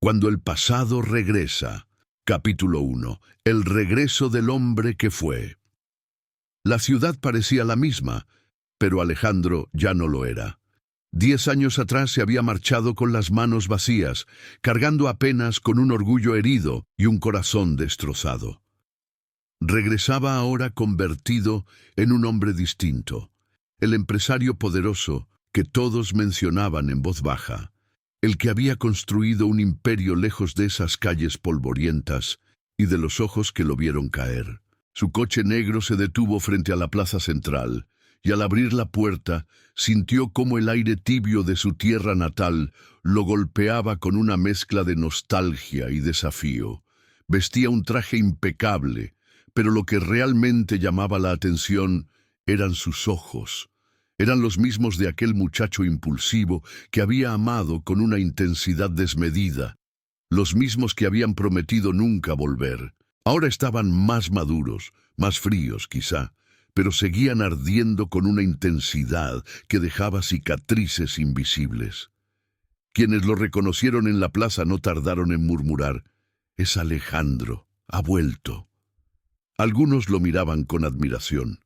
Cuando el pasado regresa. Capítulo 1. El regreso del hombre que fue. La ciudad parecía la misma, pero Alejandro ya no lo era. 10 años atrás se había marchado con las manos vacías, cargando apenas con un orgullo herido y un corazón destrozado. Regresaba ahora convertido en un hombre distinto, el empresario poderoso que todos mencionaban en voz baja, el que había construido un imperio lejos de esas calles polvorientas y de los ojos que lo vieron caer. Su coche negro se detuvo frente a la plaza central, y al abrir la puerta, sintió cómo el aire tibio de su tierra natal lo golpeaba con una mezcla de nostalgia y desafío. Vestía un traje impecable, pero lo que realmente llamaba la atención eran sus ojos. Eran los mismos de aquel muchacho impulsivo que había amado con una intensidad desmedida, los mismos que habían prometido nunca volver. Ahora estaban más maduros, más fríos quizá, pero seguían ardiendo con una intensidad que dejaba cicatrices invisibles. Quienes lo reconocieron en la plaza no tardaron en murmurar: «Es Alejandro, ha vuelto». Algunos lo miraban con admiración,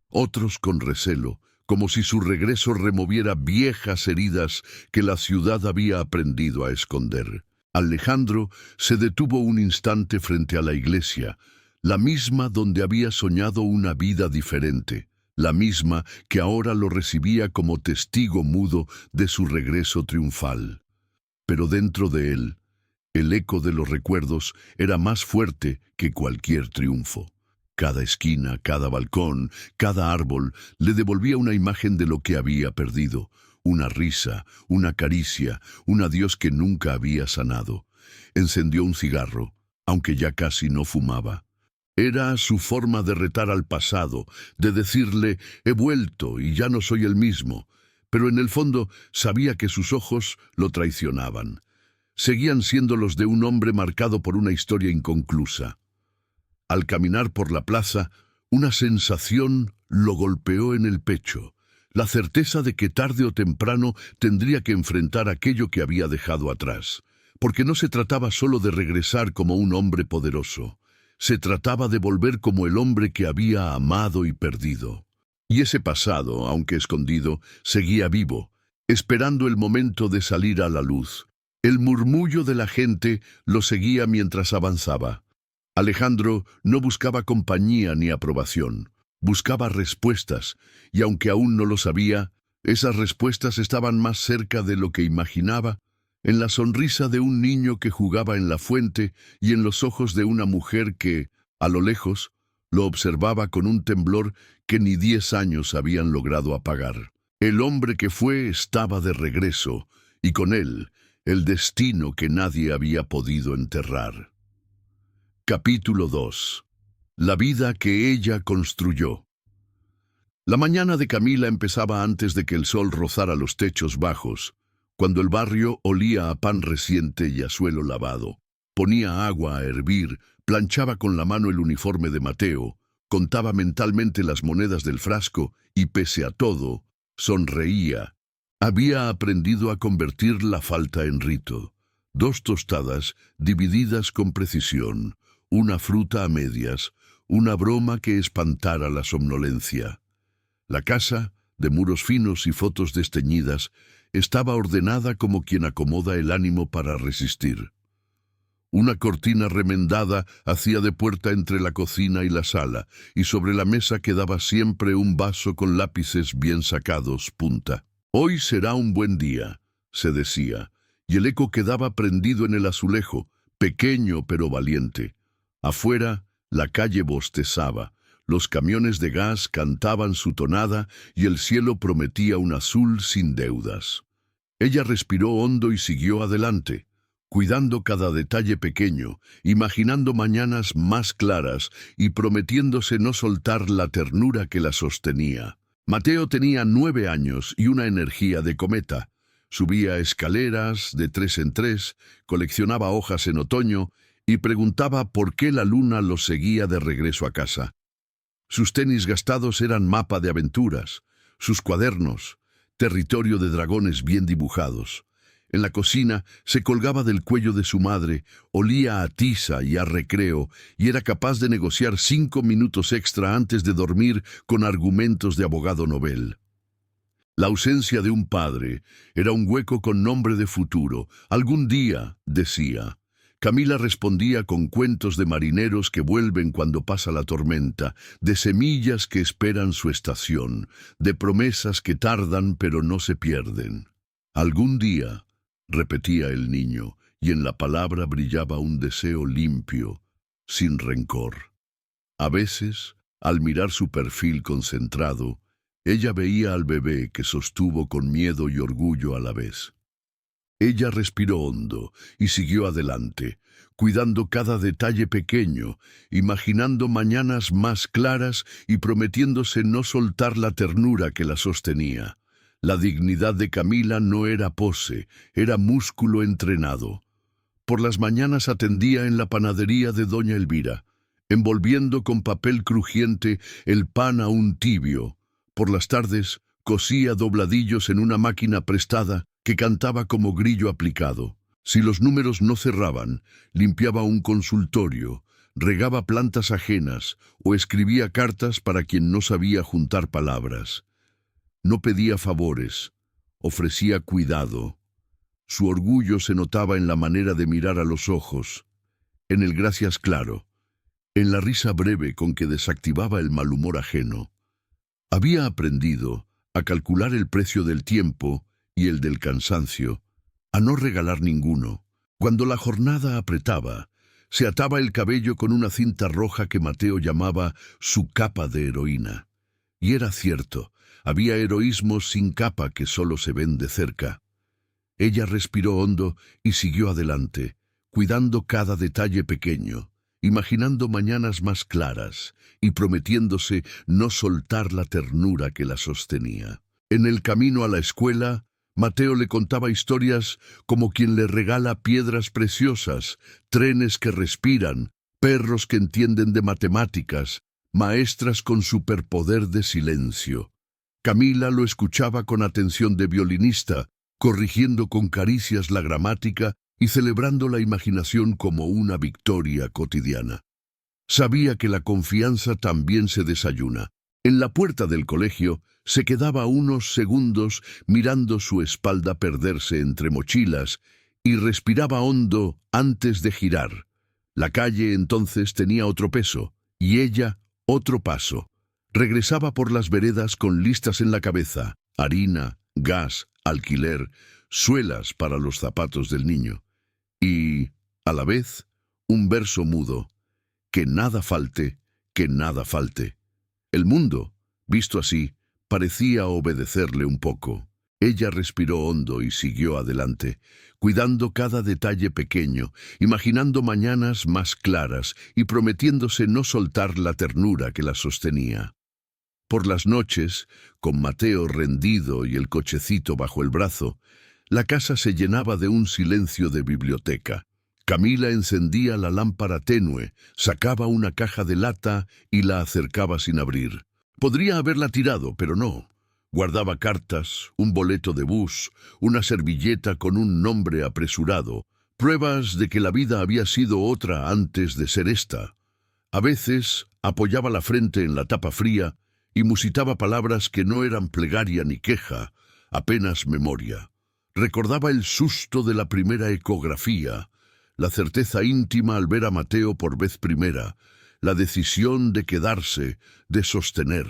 otros con recelo, como si su regreso removiera viejas heridas que la ciudad había aprendido a esconder. Alejandro se detuvo un instante frente a la iglesia, la misma donde había soñado una vida diferente, la misma que ahora lo recibía como testigo mudo de su regreso triunfal. Pero dentro de él, el eco de los recuerdos era más fuerte que cualquier triunfo. Cada esquina, cada balcón, cada árbol le devolvía una imagen de lo que había perdido, una risa, una caricia, un adiós que nunca había sanado. Encendió un cigarro, aunque ya casi no fumaba. Era su forma de retar al pasado, de decirle: «He vuelto y ya no soy el mismo», pero en el fondo sabía que sus ojos lo traicionaban. Seguían siendo los de un hombre marcado por una historia inconclusa. Al caminar por la plaza, una sensación lo golpeó en el pecho, la certeza de que tarde o temprano tendría que enfrentar aquello que había dejado atrás, porque no se trataba solo de regresar como un hombre poderoso, se trataba de volver como el hombre que había amado y perdido. Y ese pasado, aunque escondido, seguía vivo, esperando el momento de salir a la luz. El murmullo de la gente lo seguía mientras avanzaba. Alejandro no buscaba compañía ni aprobación, buscaba respuestas, y aunque aún no lo sabía, esas respuestas estaban más cerca de lo que imaginaba, en la sonrisa de un niño que jugaba en la fuente y en los ojos de una mujer que, a lo lejos, lo observaba con un temblor que ni 10 años habían logrado apagar. El hombre que fue estaba de regreso, y con él, el destino que nadie había podido enterrar. Capítulo 2. La vida que ella construyó. La mañana de Camila empezaba antes de que el sol rozara los techos bajos, cuando el barrio olía a pan reciente y a suelo lavado. Ponía agua a hervir, planchaba con la mano el uniforme de Mateo, contaba mentalmente las monedas del frasco y, pese a todo, sonreía. Había aprendido a convertir la falta en rito. 2 tostadas divididas con precisión, una fruta a medias, una broma que espantara la somnolencia. La casa, de muros finos y fotos desteñidas, estaba ordenada como quien acomoda el ánimo para resistir. Una cortina remendada hacía de puerta entre la cocina y la sala, y sobre la mesa quedaba siempre un vaso con lápices bien sacados, punta. «Hoy será un buen día», se decía, y el eco quedaba prendido en el azulejo, pequeño pero valiente. Afuera, la calle bostezaba, los camiones de gas cantaban su tonada y el cielo prometía un azul sin deudas. Ella respiró hondo y siguió adelante, cuidando cada detalle pequeño, imaginando mañanas más claras y prometiéndose no soltar la ternura que la sostenía. Mateo tenía 9 años y una energía de cometa. Subía escaleras de 3 en 3, coleccionaba hojas en otoño y preguntaba por qué la luna lo seguía de regreso a casa. Sus tenis gastados eran mapa de aventuras, sus cuadernos, territorio de dragones bien dibujados. En la cocina se colgaba del cuello de su madre, olía a tiza y a recreo, y era capaz de negociar 5 minutos extra antes de dormir con argumentos de abogado novel. La ausencia de un padre era un hueco con nombre de futuro. Algún día, decía. Camila respondía con cuentos de marineros que vuelven cuando pasa la tormenta, de semillas que esperan su estación, de promesas que tardan pero no se pierden. Algún día, repetía el niño, y en la palabra brillaba un deseo limpio, sin rencor. A veces, al mirar su perfil concentrado, ella veía al bebé que sostuvo con miedo y orgullo a la vez. Ella respiró hondo y siguió adelante, cuidando cada detalle pequeño, imaginando mañanas más claras y prometiéndose no soltar la ternura que la sostenía. La dignidad de Camila no era pose, era músculo entrenado. Por las mañanas atendía en la panadería de doña Elvira, envolviendo con papel crujiente el pan aún tibio. Por las tardes cosía dobladillos en una máquina prestada que cantaba como grillo aplicado. Si los números no cerraban, limpiaba un consultorio, regaba plantas ajenas o escribía cartas para quien no sabía juntar palabras. No pedía favores, ofrecía cuidado. Su orgullo se notaba en la manera de mirar a los ojos, en el gracias claro, en la risa breve con que desactivaba el mal humor ajeno. Había aprendido a calcular el precio del tiempo y el del cansancio, a no regalar ninguno. Cuando la jornada apretaba, se ataba el cabello con una cinta roja que Mateo llamaba su capa de heroína. Y era cierto, había heroísmos sin capa que solo se ven de cerca. Ella respiró hondo y siguió adelante, cuidando cada detalle pequeño, imaginando mañanas más claras y prometiéndose no soltar la ternura que la sostenía. En el camino a la escuela, Mateo le contaba historias como quien le regala piedras preciosas, trenes que respiran, perros que entienden de matemáticas, maestras con superpoder de silencio. Camila lo escuchaba con atención de violinista, corrigiendo con caricias la gramática y celebrando la imaginación como una victoria cotidiana. Sabía que la confianza también se desayuna. En la puerta del colegio se quedaba unos segundos mirando su espalda perderse entre mochilas y respiraba hondo antes de girar. La calle entonces tenía otro peso y ella otro paso. Regresaba por las veredas con listas en la cabeza, harina, gas, alquiler, suelas para los zapatos del niño. Y, a la vez, un verso mudo, que nada falte, que nada falte. El mundo, visto así, parecía obedecerle un poco. Ella respiró hondo y siguió adelante, cuidando cada detalle pequeño, imaginando mañanas más claras y prometiéndose no soltar la ternura que la sostenía. Por las noches, con Mateo rendido y el cochecito bajo el brazo, la casa se llenaba de un silencio de biblioteca. Camila encendía la lámpara tenue, sacaba una caja de lata y la acercaba sin abrir. Podría haberla tirado, pero no. Guardaba cartas, un boleto de bus, una servilleta con un nombre apresurado, pruebas de que la vida había sido otra antes de ser esta. A veces apoyaba la frente en la tapa fría y musitaba palabras que no eran plegaria ni queja, apenas memoria. Recordaba el susto de la primera ecografía, la certeza íntima al ver a Mateo por vez primera, la decisión de quedarse, de sostener.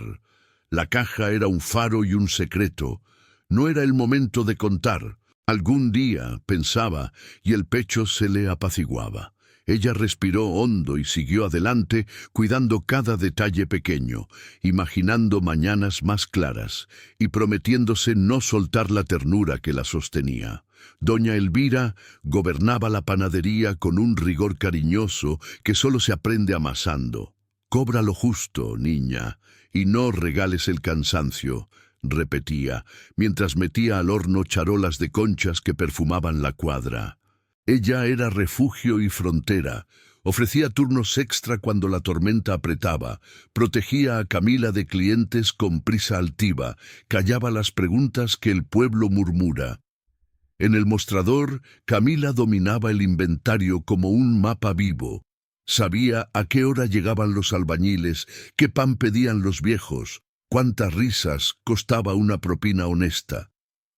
La caja era un faro y un secreto. No era el momento de contar. Algún día, pensaba, y el pecho se le apaciguaba. Ella respiró hondo y siguió adelante, cuidando cada detalle pequeño, imaginando mañanas más claras y prometiéndose no soltar la ternura que la sostenía. Doña Elvira gobernaba la panadería con un rigor cariñoso que solo se aprende amasando. «Cobra lo justo, niña, y no regales el cansancio», repetía, mientras metía al horno charolas de conchas que perfumaban la cuadra. Ella era refugio y frontera, ofrecía turnos extra cuando la tormenta apretaba, protegía a Camila de clientes con prisa altiva, callaba las preguntas que el pueblo murmura. En el mostrador, Camila dominaba el inventario como un mapa vivo. Sabía a qué hora llegaban los albañiles, qué pan pedían los viejos, cuántas risas costaba una propina honesta.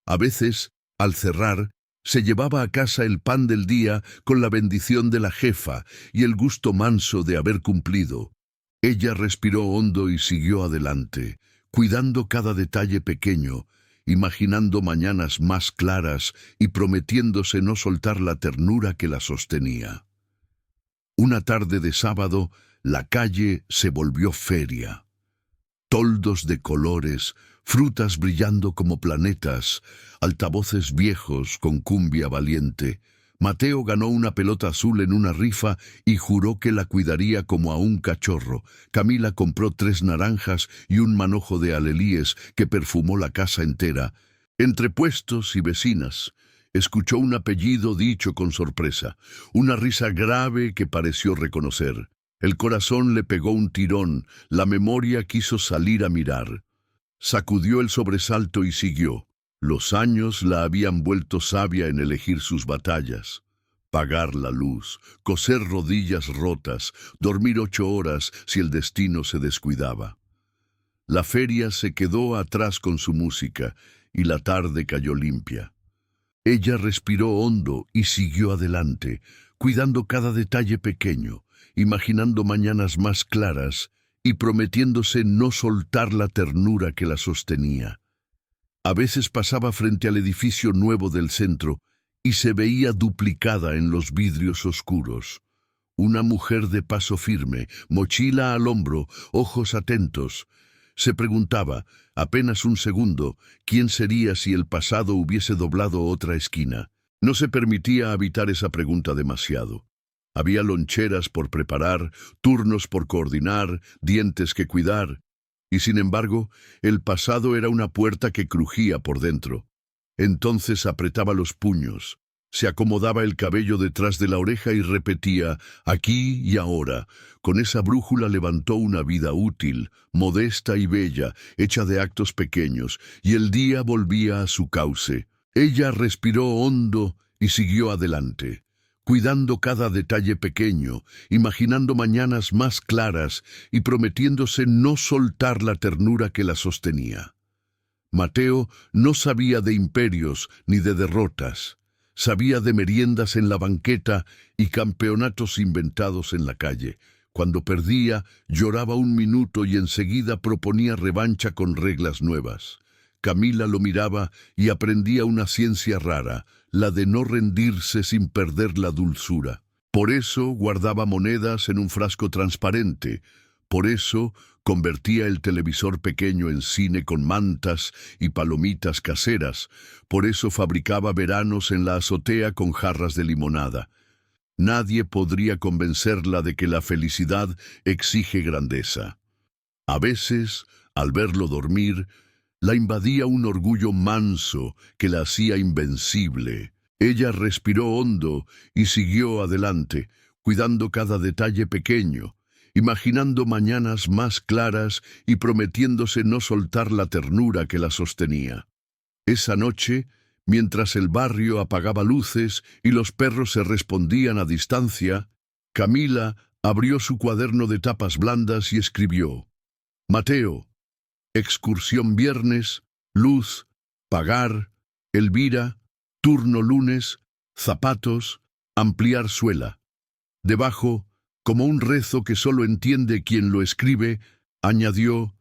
A veces, al cerrar, se llevaba a casa el pan del día con la bendición de la jefa y el gusto manso de haber cumplido. Ella respiró hondo y siguió adelante, cuidando cada detalle pequeño, imaginando mañanas más claras y prometiéndose no soltar la ternura que la sostenía. Una tarde de sábado, la calle se volvió feria. Toldos de colores, frutas brillando como planetas, altavoces viejos con cumbia valiente. Mateo ganó una pelota azul en una rifa y juró que la cuidaría como a un cachorro. Camila compró 3 naranjas y un manojo de alelíes que perfumó la casa entera. Entre puestos y vecinas, escuchó un apellido dicho con sorpresa, una risa grave que pareció reconocer. El corazón le pegó un tirón, la memoria quiso salir a mirar. Sacudió el sobresalto y siguió. Los años la habían vuelto sabia en elegir sus batallas. Pagar la luz, coser rodillas rotas, dormir 8 horas si el destino se descuidaba. La feria se quedó atrás con su música y la tarde cayó limpia. Ella respiró hondo y siguió adelante, cuidando cada detalle pequeño, imaginando mañanas más claras y prometiéndose no soltar la ternura que la sostenía. A veces pasaba frente al edificio nuevo del centro y se veía duplicada en los vidrios oscuros. Una mujer de paso firme, mochila al hombro, ojos atentos. Se preguntaba, apenas un segundo, quién sería si el pasado hubiese doblado otra esquina. No se permitía habitar esa pregunta demasiado. Había loncheras por preparar, turnos por coordinar, dientes que cuidar. Y sin embargo, el pasado era una puerta que crujía por dentro. Entonces apretaba los puños, se acomodaba el cabello detrás de la oreja y repetía, aquí y ahora. Con esa brújula levantó una vida útil, modesta y bella, hecha de actos pequeños, y el día volvía a su cauce. Ella respiró hondo y siguió adelante, cuidando cada detalle pequeño, imaginando mañanas más claras y prometiéndose no soltar la ternura que la sostenía. Mateo no sabía de imperios ni de derrotas, sabía de meriendas en la banqueta y campeonatos inventados en la calle. Cuando perdía, lloraba un minuto y enseguida proponía revancha con reglas nuevas. Camila lo miraba y aprendía una ciencia rara, la de no rendirse sin perder la dulzura. Por eso guardaba monedas en un frasco transparente. Por eso convertía el televisor pequeño en cine con mantas y palomitas caseras. Por eso fabricaba veranos en la azotea con jarras de limonada. Nadie podría convencerla de que la felicidad exige grandeza. A veces, al verlo dormir, la invadía un orgullo manso que la hacía invencible. Ella respiró hondo y siguió adelante, cuidando cada detalle pequeño, imaginando mañanas más claras y prometiéndose no soltar la ternura que la sostenía. Esa noche, mientras el barrio apagaba luces y los perros se respondían a distancia, Camila abrió su cuaderno de tapas blandas y escribió: Mateo, excursión viernes, luz, pagar, Elvira, turno lunes, zapatos, ampliar suela. Debajo, como un rezo que solo entiende quien lo escribe, añadió: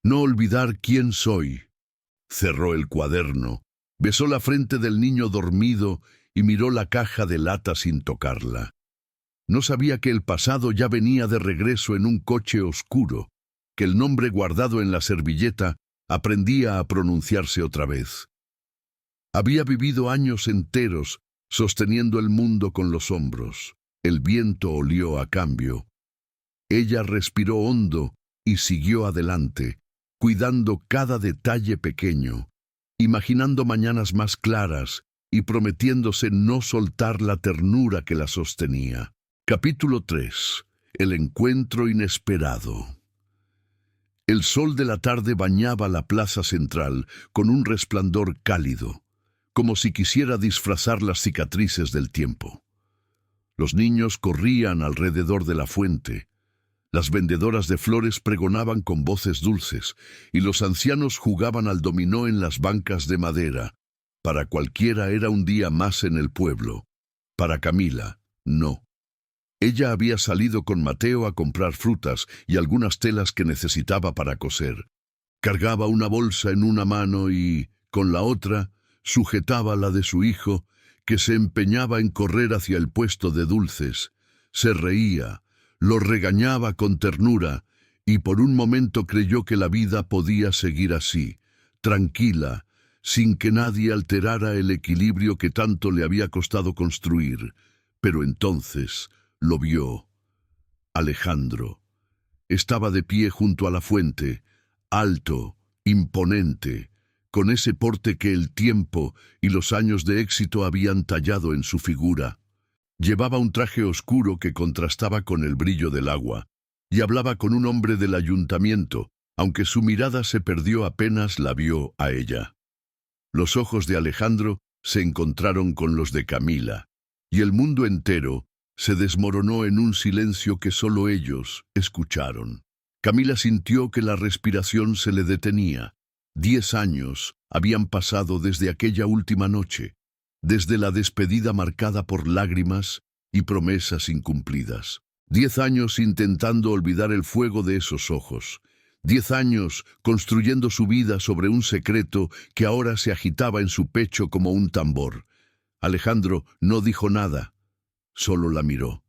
no olvidar quién soy. Cerró el cuaderno, besó la frente del niño dormido y miró la caja de lata sin tocarla. No sabía que el pasado ya venía de regreso en un coche oscuro, que el nombre guardado en la servilleta aprendía a pronunciarse otra vez. Había vivido años enteros sosteniendo el mundo con los hombros. El viento olió a cambio. Ella respiró hondo y siguió adelante, cuidando cada detalle pequeño, imaginando mañanas más claras y prometiéndose no soltar la ternura que la sostenía. Capítulo 3. El encuentro inesperado. El sol de la tarde bañaba la plaza central con un resplandor cálido. como si quisiera disfrazar las cicatrices del tiempo. Los niños corrían alrededor de la fuente, las vendedoras de flores pregonaban con voces dulces, y los ancianos jugaban al dominó en las bancas de madera. Para cualquiera era un día más en el pueblo. Para Camila, no. Ella había salido con Mateo a comprar frutas y algunas telas que necesitaba para coser. Cargaba una bolsa en una mano y, con la otra, sujetaba la de su hijo, que se empeñaba en correr hacia el puesto de dulces. Se reía, lo regañaba con ternura, y por un momento creyó que la vida podía seguir así, tranquila, sin que nadie alterara el equilibrio que tanto le había costado construir. Pero entonces lo vio. Alejandro. Estaba de pie junto a la fuente, alto, imponente, con ese porte que el tiempo y los años de éxito habían tallado en su figura. Llevaba un traje oscuro que contrastaba con el brillo del agua, y hablaba con un hombre del ayuntamiento, aunque su mirada se perdió apenas la vio a ella. Los ojos de Alejandro se encontraron con los de Camila, y el mundo entero se desmoronó en un silencio que solo ellos escucharon. Camila sintió que la respiración se le detenía. 10 años habían pasado desde aquella última noche, desde la despedida marcada por lágrimas y promesas incumplidas. 10 años intentando olvidar el fuego de esos ojos. 10 años construyendo su vida sobre un secreto que ahora se agitaba en su pecho como un tambor. Alejandro no dijo nada, solo la miró.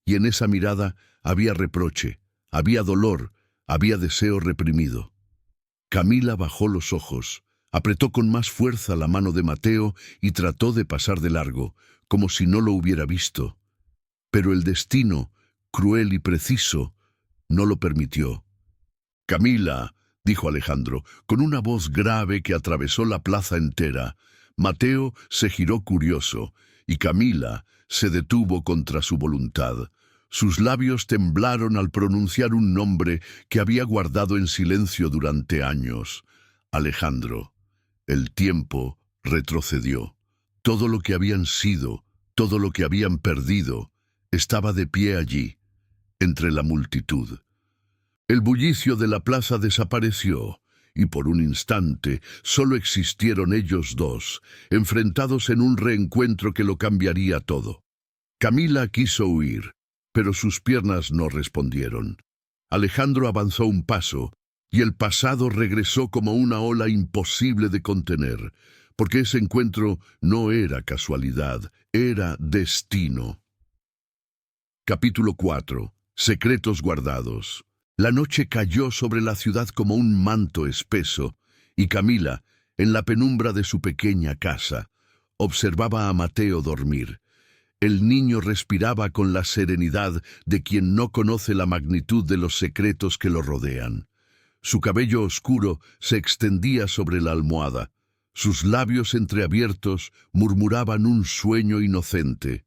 Y en esa mirada había reproche, había dolor, había deseo reprimido. Camila bajó los ojos, apretó con más fuerza la mano de Mateo y trató de pasar de largo, como si no lo hubiera visto. Pero el destino, cruel y preciso, no lo permitió. «Camila», dijo Alejandro, con una voz grave que atravesó la plaza entera. Mateo se giró curioso, y Camila se detuvo contra su voluntad. Sus labios temblaron al pronunciar un nombre que había guardado en silencio durante años. Alejandro. El tiempo retrocedió. Todo lo que habían sido, todo lo que habían perdido, estaba de pie allí, entre la multitud. El bullicio de la plaza desapareció, y por un instante solo existieron ellos dos, enfrentados en un reencuentro que lo cambiaría todo. Camila quiso huir, pero sus piernas no respondieron. Alejandro avanzó un paso, y el pasado regresó como una ola imposible de contener, porque ese encuentro no era casualidad, era destino. Capítulo 4. Secretos guardados. La noche cayó sobre la ciudad como un manto espeso, y Camila, en la penumbra de su pequeña casa, observaba a Mateo dormir. El niño respiraba con la serenidad de quien no conoce la magnitud de los secretos que lo rodean. Su cabello oscuro se extendía sobre la almohada. Sus labios entreabiertos murmuraban un sueño inocente.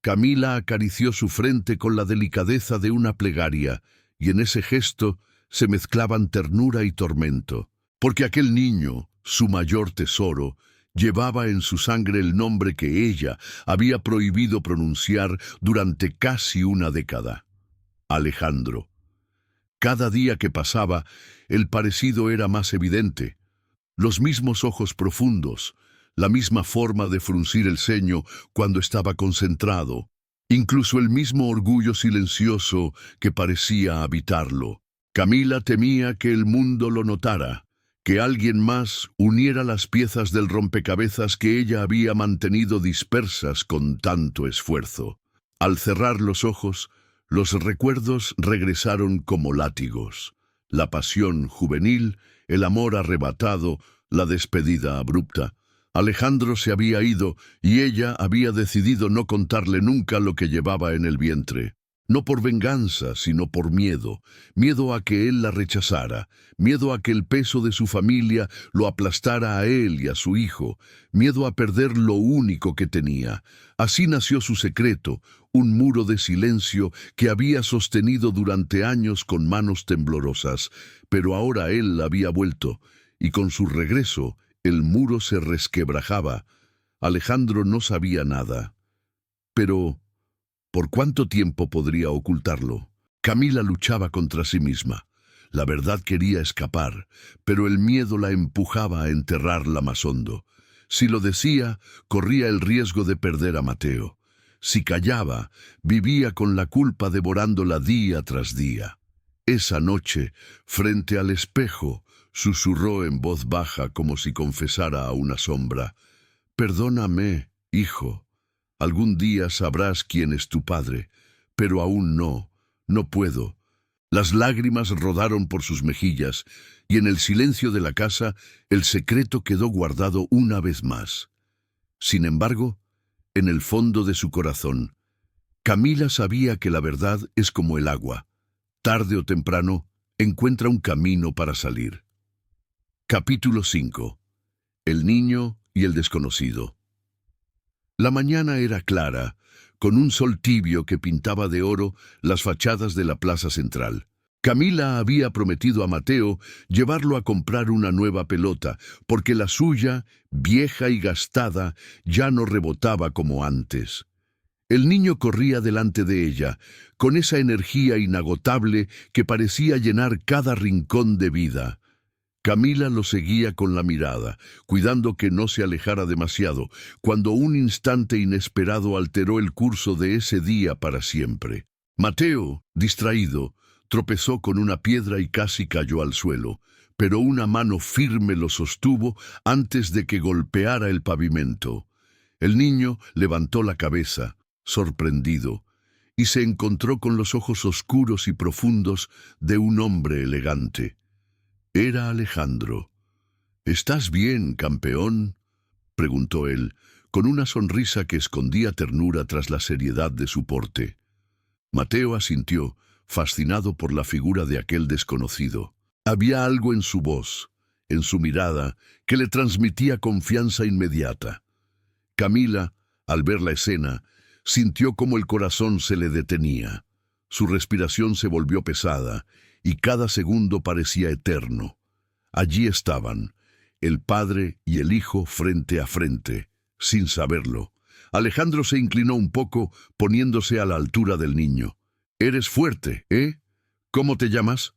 Camila acarició su frente con la delicadeza de una plegaria, y en ese gesto se mezclaban ternura y tormento, porque aquel niño, su mayor tesoro, llevaba en su sangre el nombre que ella había prohibido pronunciar durante casi una década. Alejandro. Cada día que pasaba, el parecido era más evidente. Los mismos ojos profundos, la misma forma de fruncir el ceño cuando estaba concentrado, incluso el mismo orgullo silencioso que parecía habitarlo. Camila temía que el mundo lo notara, que alguien más uniera las piezas del rompecabezas que ella había mantenido dispersas con tanto esfuerzo. Al cerrar los ojos, los recuerdos regresaron como látigos. La pasión juvenil, el amor arrebatado, la despedida abrupta. Alejandro se había ido y ella había decidido no contarle nunca lo que llevaba en el vientre. No por venganza, sino por miedo. Miedo a que él la rechazara. Miedo a que el peso de su familia lo aplastara a él y a su hijo. Miedo a perder lo único que tenía. Así nació su secreto, un muro de silencio que había sostenido durante años con manos temblorosas. Pero ahora él había vuelto, y con su regreso, el muro se resquebrajaba, Alejandro no sabía nada. Pero, ¿por cuánto tiempo podría ocultarlo? Camila luchaba contra sí misma. La verdad quería escapar, pero el miedo la empujaba a enterrarla más hondo. Si lo decía, corría el riesgo de perder a Mateo. Si callaba, vivía con la culpa devorándola día tras día. Esa noche, frente al espejo, susurró en voz baja como si confesara a una sombra: «Perdóname, hijo. Algún día sabrás quién es tu padre, pero aún no, no puedo». Las lágrimas rodaron por sus mejillas, y en el silencio de la casa el secreto quedó guardado una vez más. Sin embargo, en el fondo de su corazón, Camila sabía que la verdad es como el agua. Tarde o temprano, encuentra un camino para salir. Capítulo 5. El niño y el desconocido. La mañana era clara, con un sol tibio que pintaba de oro las fachadas de la plaza central. Camila había prometido a Mateo llevarlo a comprar una nueva pelota, porque la suya, vieja y gastada, ya no rebotaba como antes. El niño corría delante de ella, con esa energía inagotable que parecía llenar cada rincón de vida. Camila lo seguía con la mirada, cuidando que no se alejara demasiado, cuando un instante inesperado alteró el curso de ese día para siempre. Mateo, distraído, tropezó con una piedra y casi cayó al suelo, pero una mano firme lo sostuvo antes de que golpeara el pavimento. El niño levantó la cabeza, sorprendido, y se encontró con los ojos oscuros y profundos de un hombre elegante. Era Alejandro. «¿Estás bien, campeón?», preguntó él, con una sonrisa que escondía ternura tras la seriedad de su porte. Mateo asintió, fascinado por la figura de aquel desconocido. Había algo en su voz, en su mirada, que le transmitía confianza inmediata. Camila, al ver la escena, sintió como el corazón se le detenía. Su respiración se volvió pesada, y cada segundo parecía eterno. Allí estaban, el padre y el hijo frente a frente, sin saberlo. Alejandro se inclinó un poco, poniéndose a la altura del niño. «Eres fuerte, ¿eh? ¿Cómo te llamas?»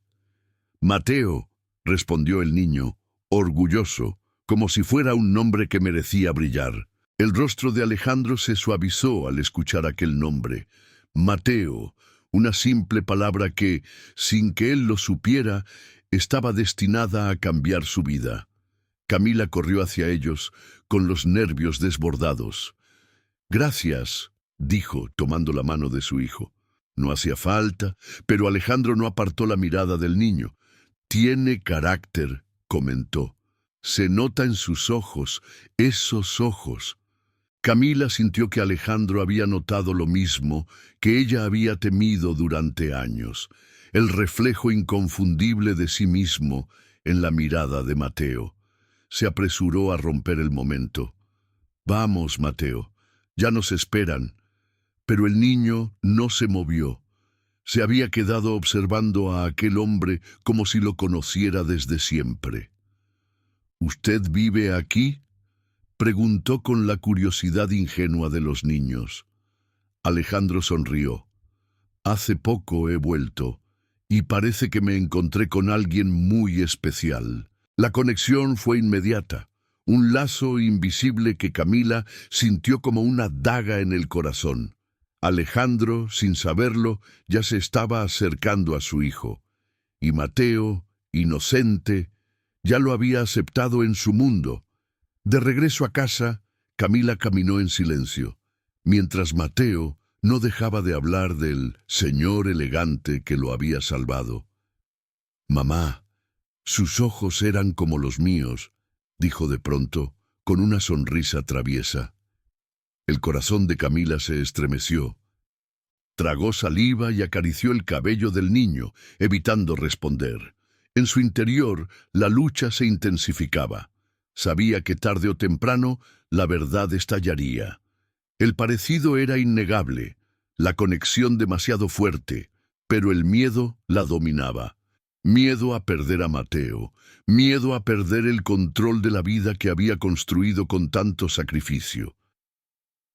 «Mateo», respondió el niño, orgulloso, como si fuera un nombre que merecía brillar. El rostro de Alejandro se suavizó al escuchar aquel nombre. Mateo, una simple palabra que, sin que él lo supiera, estaba destinada a cambiar su vida. Camila corrió hacia ellos, con los nervios desbordados. «Gracias», dijo, tomando la mano de su hijo. No hacía falta, pero Alejandro no apartó la mirada del niño. «Tiene carácter», comentó. «Se nota en sus ojos, esos ojos». Camila sintió que Alejandro había notado lo mismo que ella había temido durante años, el reflejo inconfundible de sí mismo en la mirada de Mateo. Se apresuró a romper el momento. «Vamos, Mateo, ya nos esperan». Pero el niño no se movió. Se había quedado observando a aquel hombre como si lo conociera desde siempre. «¿Usted vive aquí?», preguntó con la curiosidad ingenua de los niños. Alejandro sonrió. «Hace poco he vuelto, y parece que me encontré con alguien muy especial». La conexión fue inmediata, un lazo invisible que Camila sintió como una daga en el corazón. Alejandro, sin saberlo, ya se estaba acercando a su hijo, y Mateo, inocente, ya lo había aceptado en su mundo. De regreso a casa, Camila caminó en silencio, mientras Mateo no dejaba de hablar del señor elegante que lo había salvado. «Mamá, sus ojos eran como los míos», dijo de pronto, con una sonrisa traviesa. El corazón de Camila se estremeció. Tragó saliva y acarició el cabello del niño, evitando responder. En su interior, la lucha se intensificaba. Sabía que tarde o temprano la verdad estallaría. El parecido era innegable, la conexión demasiado fuerte, pero el miedo la dominaba. Miedo a perder a Mateo, miedo a perder el control de la vida que había construido con tanto sacrificio.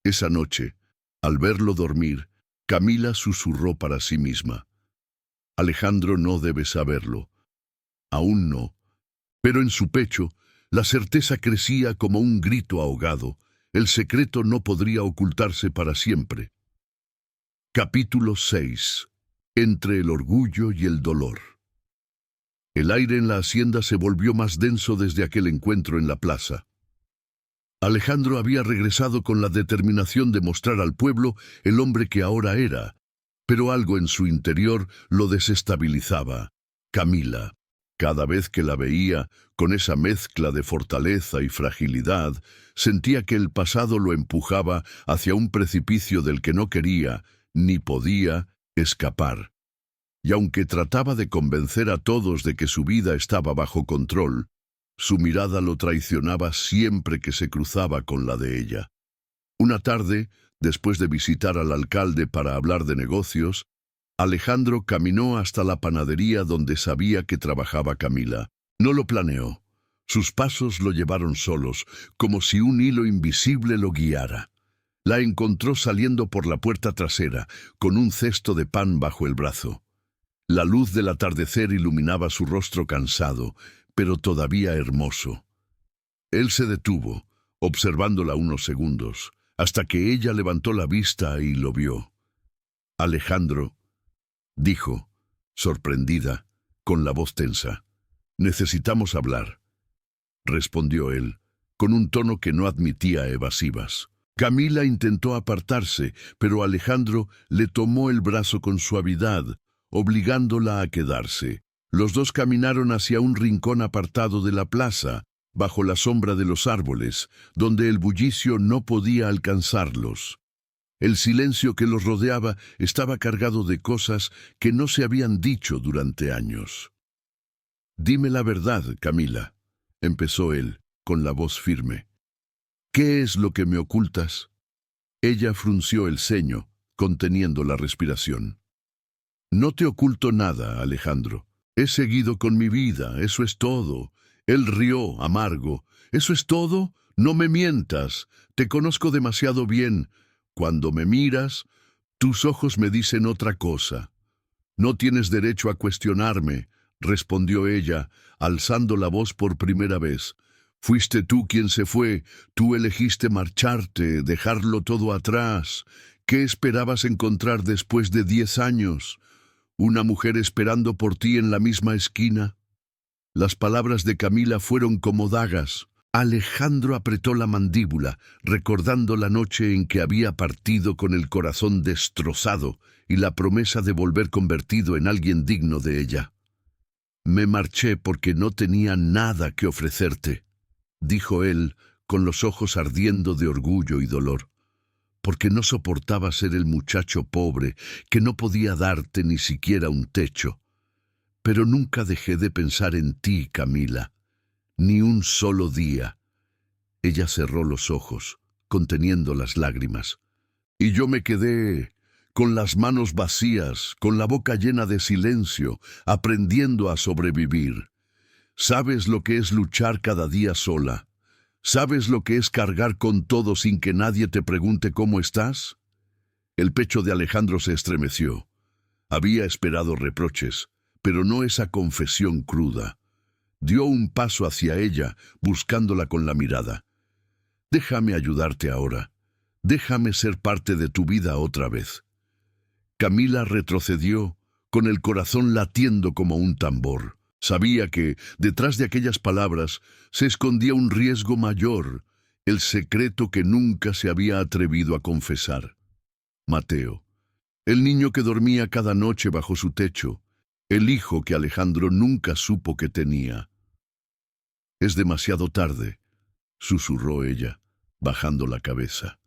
Esa noche, al verlo dormir, Camila susurró para sí misma: Alejandro no debe saberlo. Aún no. Pero en su pecho, la certeza crecía como un grito ahogado. El secreto no podría ocultarse para siempre. Capítulo 6. Entre el orgullo y el dolor. El aire en la hacienda se volvió más denso desde aquel encuentro en la plaza. Alejandro había regresado con la determinación de mostrar al pueblo el hombre que ahora era, pero algo en su interior lo desestabilizaba. Camila. Cada vez que la veía, con esa mezcla de fortaleza y fragilidad, sentía que el pasado lo empujaba hacia un precipicio del que no quería, ni podía, escapar. Y aunque trataba de convencer a todos de que su vida estaba bajo control, su mirada lo traicionaba siempre que se cruzaba con la de ella. Una tarde, después de visitar al alcalde para hablar de negocios, Alejandro caminó hasta la panadería donde sabía que trabajaba Camila. No lo planeó. Sus pasos lo llevaron solos, como si un hilo invisible lo guiara. La encontró saliendo por la puerta trasera, con un cesto de pan bajo el brazo. La luz del atardecer iluminaba su rostro cansado, pero todavía hermoso. Él se detuvo, observándola unos segundos, hasta que ella levantó la vista y lo vio. Alejandro, dijo, sorprendida, con la voz tensa. Necesitamos hablar, respondió él, con un tono que no admitía evasivas. Camila intentó apartarse, pero Alejandro le tomó el brazo con suavidad, obligándola a quedarse. Los dos caminaron hacia un rincón apartado de la plaza, bajo la sombra de los árboles, donde el bullicio no podía alcanzarlos. El silencio que los rodeaba estaba cargado de cosas que no se habían dicho durante años. «Dime la verdad, Camila», empezó él, con la voz firme. «¿Qué es lo que me ocultas?» Ella frunció el ceño, conteniendo la respiración. «No te oculto nada, Alejandro. He seguido con mi vida, eso es todo». Él rió, amargo. «¿Eso es todo? No me mientas. Te conozco demasiado bien. Cuando me miras, tus ojos me dicen otra cosa». «No tienes derecho a cuestionarme», respondió ella, alzando la voz por primera vez. «Fuiste tú quien se fue. Tú elegiste marcharte, dejarlo todo atrás. ¿Qué esperabas encontrar después de 10 años? ¿Una mujer esperando por ti en la misma esquina?» Las palabras de Camila fueron como dagas. Alejandro apretó la mandíbula, recordando la noche en que había partido con el corazón destrozado y la promesa de volver convertido en alguien digno de ella. «Me marché porque no tenía nada que ofrecerte», dijo él, con los ojos ardiendo de orgullo y dolor. «Porque no soportaba ser el muchacho pobre que no podía darte ni siquiera un techo. Pero nunca dejé de pensar en ti, Camila. Ni un solo día». Ella cerró los ojos, conteniendo las lágrimas. «Y yo me quedé con las manos vacías, con la boca llena de silencio, aprendiendo a sobrevivir. ¿Sabes lo que es luchar cada día sola? ¿Sabes lo que es cargar con todo sin que nadie te pregunte cómo estás?» El pecho de Alejandro se estremeció. Había esperado reproches, pero no esa confesión cruda. Dio un paso hacia ella, buscándola con la mirada. «Déjame ayudarte ahora. Déjame ser parte de tu vida otra vez». Camila retrocedió, con el corazón latiendo como un tambor. Sabía que, detrás de aquellas palabras, se escondía un riesgo mayor, el secreto que nunca se había atrevido a confesar. Mateo, el niño que dormía cada noche bajo su techo, el hijo que Alejandro nunca supo que tenía. «Es demasiado tarde», susurró ella, bajando la cabeza.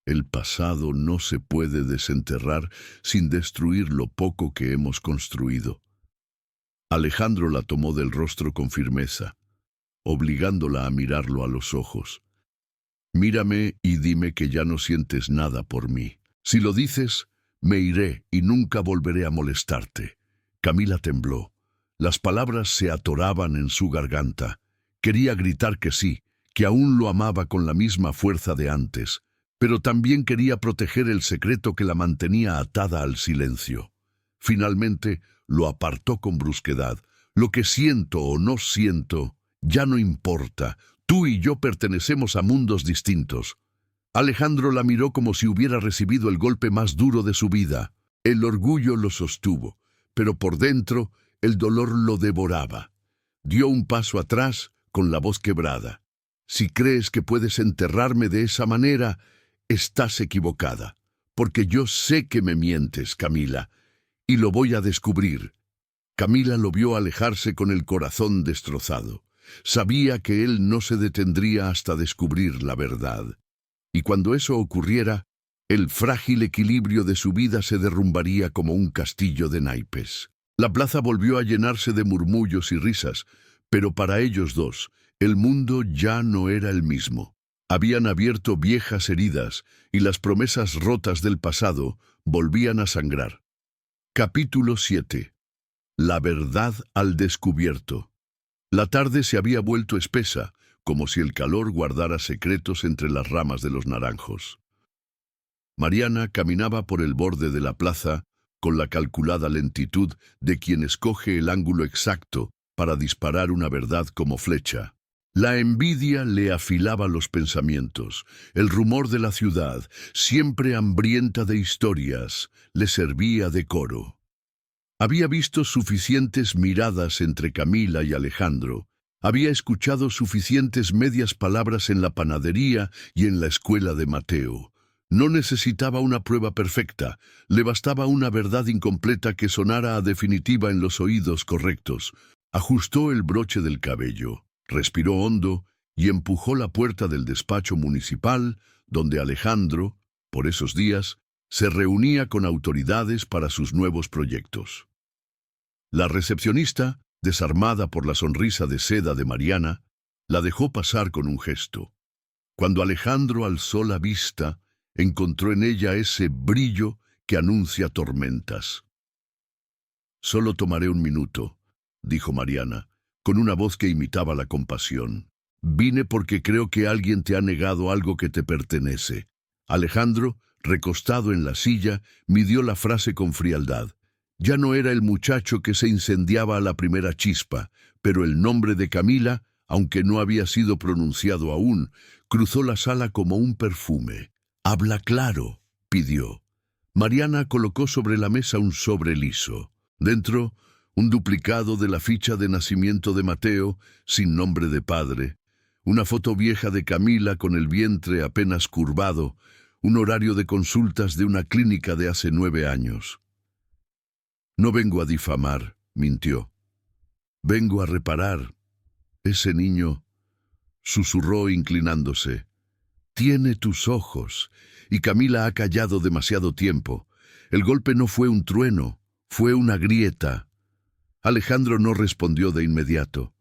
«El pasado no se puede desenterrar sin destruir lo poco que hemos construido». Alejandro la tomó del rostro con firmeza, obligándola a mirarlo a los ojos. «Mírame y dime que ya no sientes nada por mí. Si lo dices, me iré y nunca volveré a molestarte». Camila tembló. Las palabras se atoraban en su garganta. Quería gritar que sí, que aún lo amaba con la misma fuerza de antes, pero también quería proteger el secreto que la mantenía atada al silencio. Finalmente, lo apartó con brusquedad. Lo que siento o no siento, ya no importa. Tú y yo pertenecemos a mundos distintos. Alejandro la miró como si hubiera recibido el golpe más duro de su vida. El orgullo lo sostuvo, pero por dentro el dolor lo devoraba. Dio un paso atrás con la voz quebrada. Si crees que puedes enterrarme de esa manera, estás equivocada, porque yo sé que me mientes, Camila, y lo voy a descubrir. Camila lo vio alejarse con el corazón destrozado. Sabía que él no se detendría hasta descubrir la verdad. Y cuando eso ocurriera, el frágil equilibrio de su vida se derrumbaría como un castillo de naipes. La plaza volvió a llenarse de murmullos y risas, pero para ellos dos, el mundo ya no era el mismo. Habían abierto viejas heridas y las promesas rotas del pasado volvían a sangrar. Capítulo 7. La verdad al descubierto. La tarde se había vuelto espesa, como si el calor guardara secretos entre las ramas de los naranjos. Mariana caminaba por el borde de la plaza con la calculada lentitud de quien escoge el ángulo exacto para disparar una verdad como flecha. La envidia le afilaba los pensamientos. El rumor de la ciudad, siempre hambrienta de historias, le servía de coro. Había visto suficientes miradas entre Camila y Alejandro. Había escuchado suficientes medias palabras en la panadería y en la escuela de Mateo. No necesitaba una prueba perfecta, le bastaba una verdad incompleta que sonara a definitiva en los oídos correctos. Ajustó el broche del cabello, respiró hondo y empujó la puerta del despacho municipal, donde Alejandro, por esos días, se reunía con autoridades para sus nuevos proyectos. La recepcionista, desarmada por la sonrisa de seda de Mariana, la dejó pasar con un gesto. Cuando Alejandro alzó la vista, encontró en ella ese brillo que anuncia tormentas. «Solo tomaré un minuto», dijo Mariana, con una voz que imitaba la compasión. «Vine porque creo que alguien te ha negado algo que te pertenece». Alejandro, recostado en la silla, midió la frase con frialdad. Ya no era el muchacho que se incendiaba a la primera chispa, pero el nombre de Camila, aunque no había sido pronunciado aún, cruzó la sala como un perfume. «Habla claro», pidió. Mariana colocó sobre la mesa un sobre liso. Dentro, un duplicado de la ficha de nacimiento de Mateo, sin nombre de padre, una foto vieja de Camila con el vientre apenas curvado, un horario de consultas de una clínica de hace 9 años. «No vengo a difamar», mintió. «Vengo a reparar. Ese niño», susurró inclinándose, «tiene tus ojos». Y Camila ha callado demasiado tiempo. El golpe no fue un trueno, fue una grieta. Alejandro no respondió de inmediato.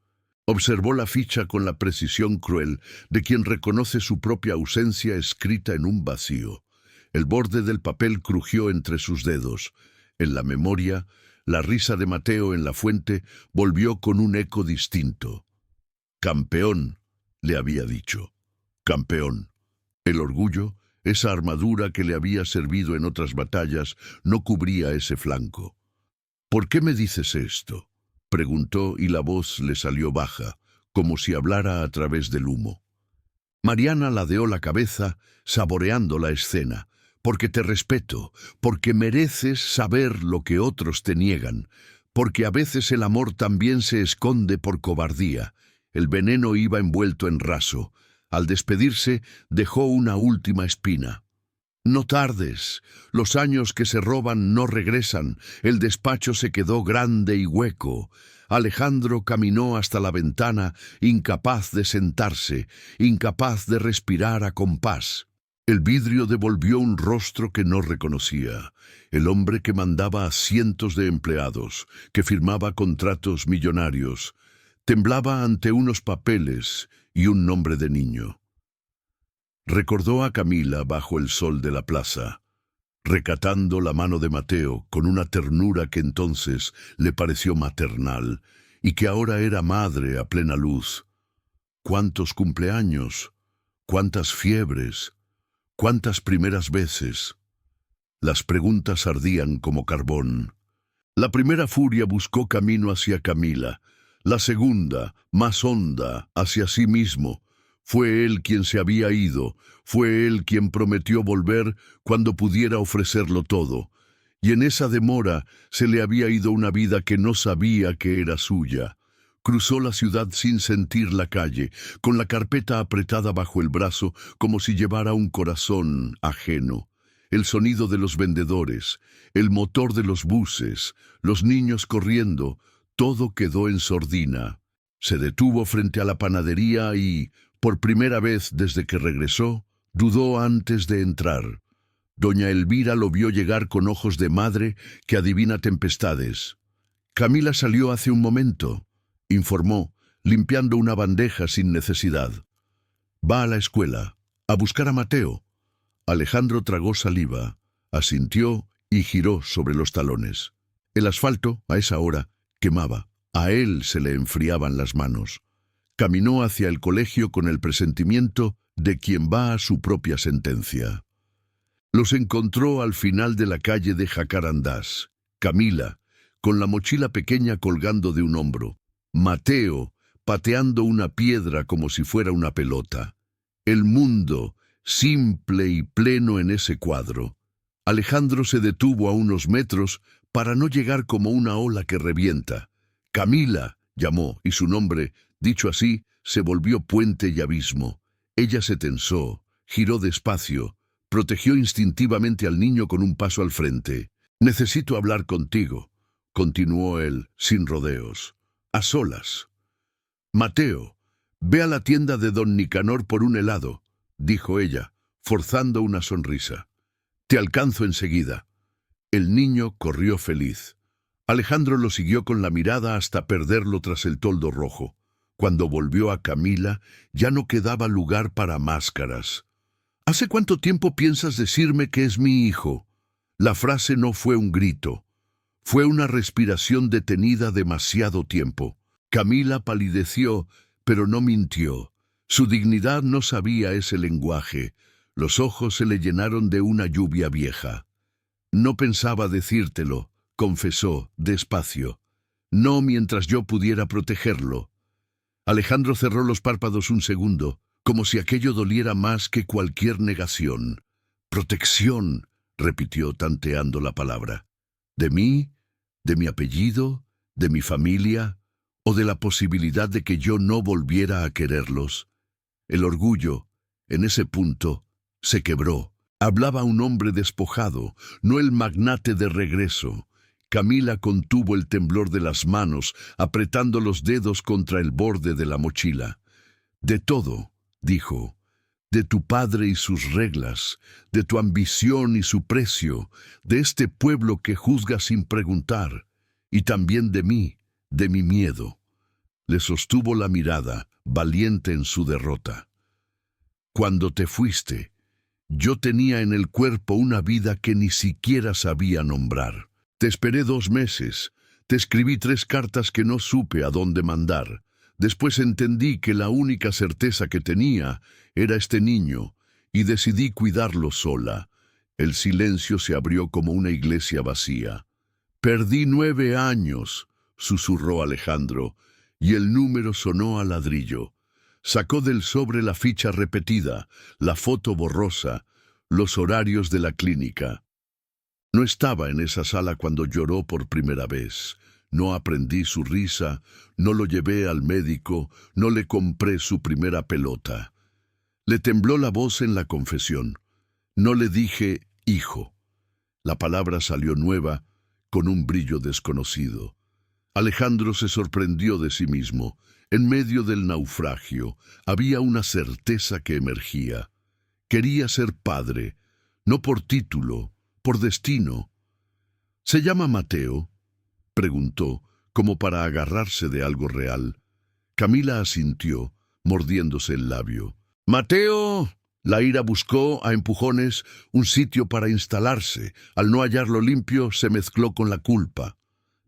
Observó la ficha con la precisión cruel de quien reconoce su propia ausencia escrita en un vacío. El borde del papel crujió entre sus dedos. En la memoria, la risa de Mateo en la fuente volvió con un eco distinto. «Campeón», le había dicho. «Campeón». El orgullo, esa armadura que le había servido en otras batallas, no cubría ese flanco. «¿Por qué me dices esto?», preguntó y la voz le salió baja, como si hablara a través del humo. Mariana ladeó la cabeza, saboreando la escena. «Porque te respeto, porque mereces saber lo que otros te niegan, porque a veces el amor también se esconde por cobardía». El veneno iba envuelto en raso. Al despedirse, dejó una última espina. «No tardes. Los años que se roban no regresan». El despacho se quedó grande y hueco. Alejandro caminó hasta la ventana, incapaz de sentarse, incapaz de respirar a compás. El vidrio devolvió un rostro que no reconocía. El hombre que mandaba a cientos de empleados, que firmaba contratos millonarios, temblaba ante unos papeles y un nombre de niño. Recordó a Camila bajo el sol de la plaza. recatando la mano de Mateo con una ternura que entonces le pareció maternal y que ahora era madre a plena luz. ¿Cuántos cumpleaños? ¿Cuántas fiebres? ¿Cuántas primeras veces? Las preguntas ardían como carbón. La primera furia buscó camino hacia Camila, la segunda, más honda, hacia sí mismo. Fue él quien se había ido, fue él quien prometió volver cuando pudiera ofrecerlo todo, y en esa demora se le había ido una vida que no sabía que era suya. Cruzó la ciudad sin sentir la calle, con la carpeta apretada bajo el brazo como si llevara un corazón ajeno. El sonido de los vendedores, el motor de los buses, los niños corriendo, todo quedó en sordina. Se detuvo frente a la panadería y, por primera vez desde que regresó, dudó antes de entrar. Doña Elvira lo vio llegar con ojos de madre que adivina tempestades. Camila salió hace un momento, informó, limpiando una bandeja sin necesidad. Va a la escuela, a buscar a Mateo. Alejandro tragó saliva, asintió y giró sobre los talones. El asfalto, a esa hora, quemaba. A él se le enfriaban las manos. Caminó hacia el colegio con el presentimiento de quien va a su propia sentencia. Los encontró al final de la calle de Jacarandás. Camila, con la mochila pequeña colgando de un hombro. Mateo, pateando una piedra como si fuera una pelota. El mundo, simple y pleno en ese cuadro. Alejandro se detuvo a unos metros para no llegar como una ola que revienta. Camila, llamó, y su nombre, dicho así, se volvió puente y abismo. Ella se tensó, giró despacio, protegió instintivamente al niño con un paso al frente. «Necesito hablar contigo», continuó él, sin rodeos. «A solas». «Mateo, ve a la tienda de don Nicanor por un helado», dijo ella, forzando una sonrisa. «Te alcanzo enseguida». El niño corrió feliz. Alejandro lo siguió con la mirada hasta perderlo tras el toldo rojo. Cuando volvió a Camila, ya no quedaba lugar para máscaras. «¿Hace cuánto tiempo piensas decirme que es mi hijo?» La frase no fue un grito. Fue una respiración detenida demasiado tiempo. Camila palideció, pero no mintió. Su dignidad no sabía ese lenguaje. Los ojos se le llenaron de una lluvia vieja. «No pensaba decírtelo», confesó, despacio. «No mientras yo pudiera protegerlo». Alejandro cerró los párpados un segundo, como si aquello doliera más que cualquier negación. «Protección», repitió tanteando la palabra. «¿De mí? ¿De mi apellido? ¿De mi familia? ¿O de la posibilidad de que yo no volviera a quererlos?» El orgullo, en ese punto, se quebró. Hablaba un hombre despojado, no el magnate de regreso. Camila contuvo el temblor de las manos, apretando los dedos contra el borde de la mochila. «De todo», dijo, «de tu padre y sus reglas, de tu ambición y su precio, de este pueblo que juzga sin preguntar, y también de mí, de mi miedo». Le sostuvo la mirada, valiente en su derrota. «Cuando te fuiste, yo tenía en el cuerpo una vida que ni siquiera sabía nombrar. Te esperé 2 meses, te escribí 3 cartas que no supe a dónde mandar. Después entendí que la única certeza que tenía era este niño, y decidí cuidarlo sola». El silencio se abrió como una iglesia vacía. «Perdí 9 años», susurró Alejandro, y el número sonó a ladrillo. Sacó del sobre la ficha repetida, la foto borrosa, los horarios de la clínica. No estaba en esa sala cuando lloró por primera vez. No aprendí su risa, no lo llevé al médico, no le compré su primera pelota. Le tembló la voz en la confesión. No le dije hijo. La palabra salió nueva, con un brillo desconocido. Alejandro se sorprendió de sí mismo. En medio del naufragio había una certeza que emergía. Quería ser padre, no por título, por destino. «¿Se llama Mateo?», preguntó, como para agarrarse de algo real. Camila asintió, mordiéndose el labio. «Mateo», La ira buscó, a empujones, un sitio para instalarse. Al no hallarlo limpio, se mezcló con la culpa.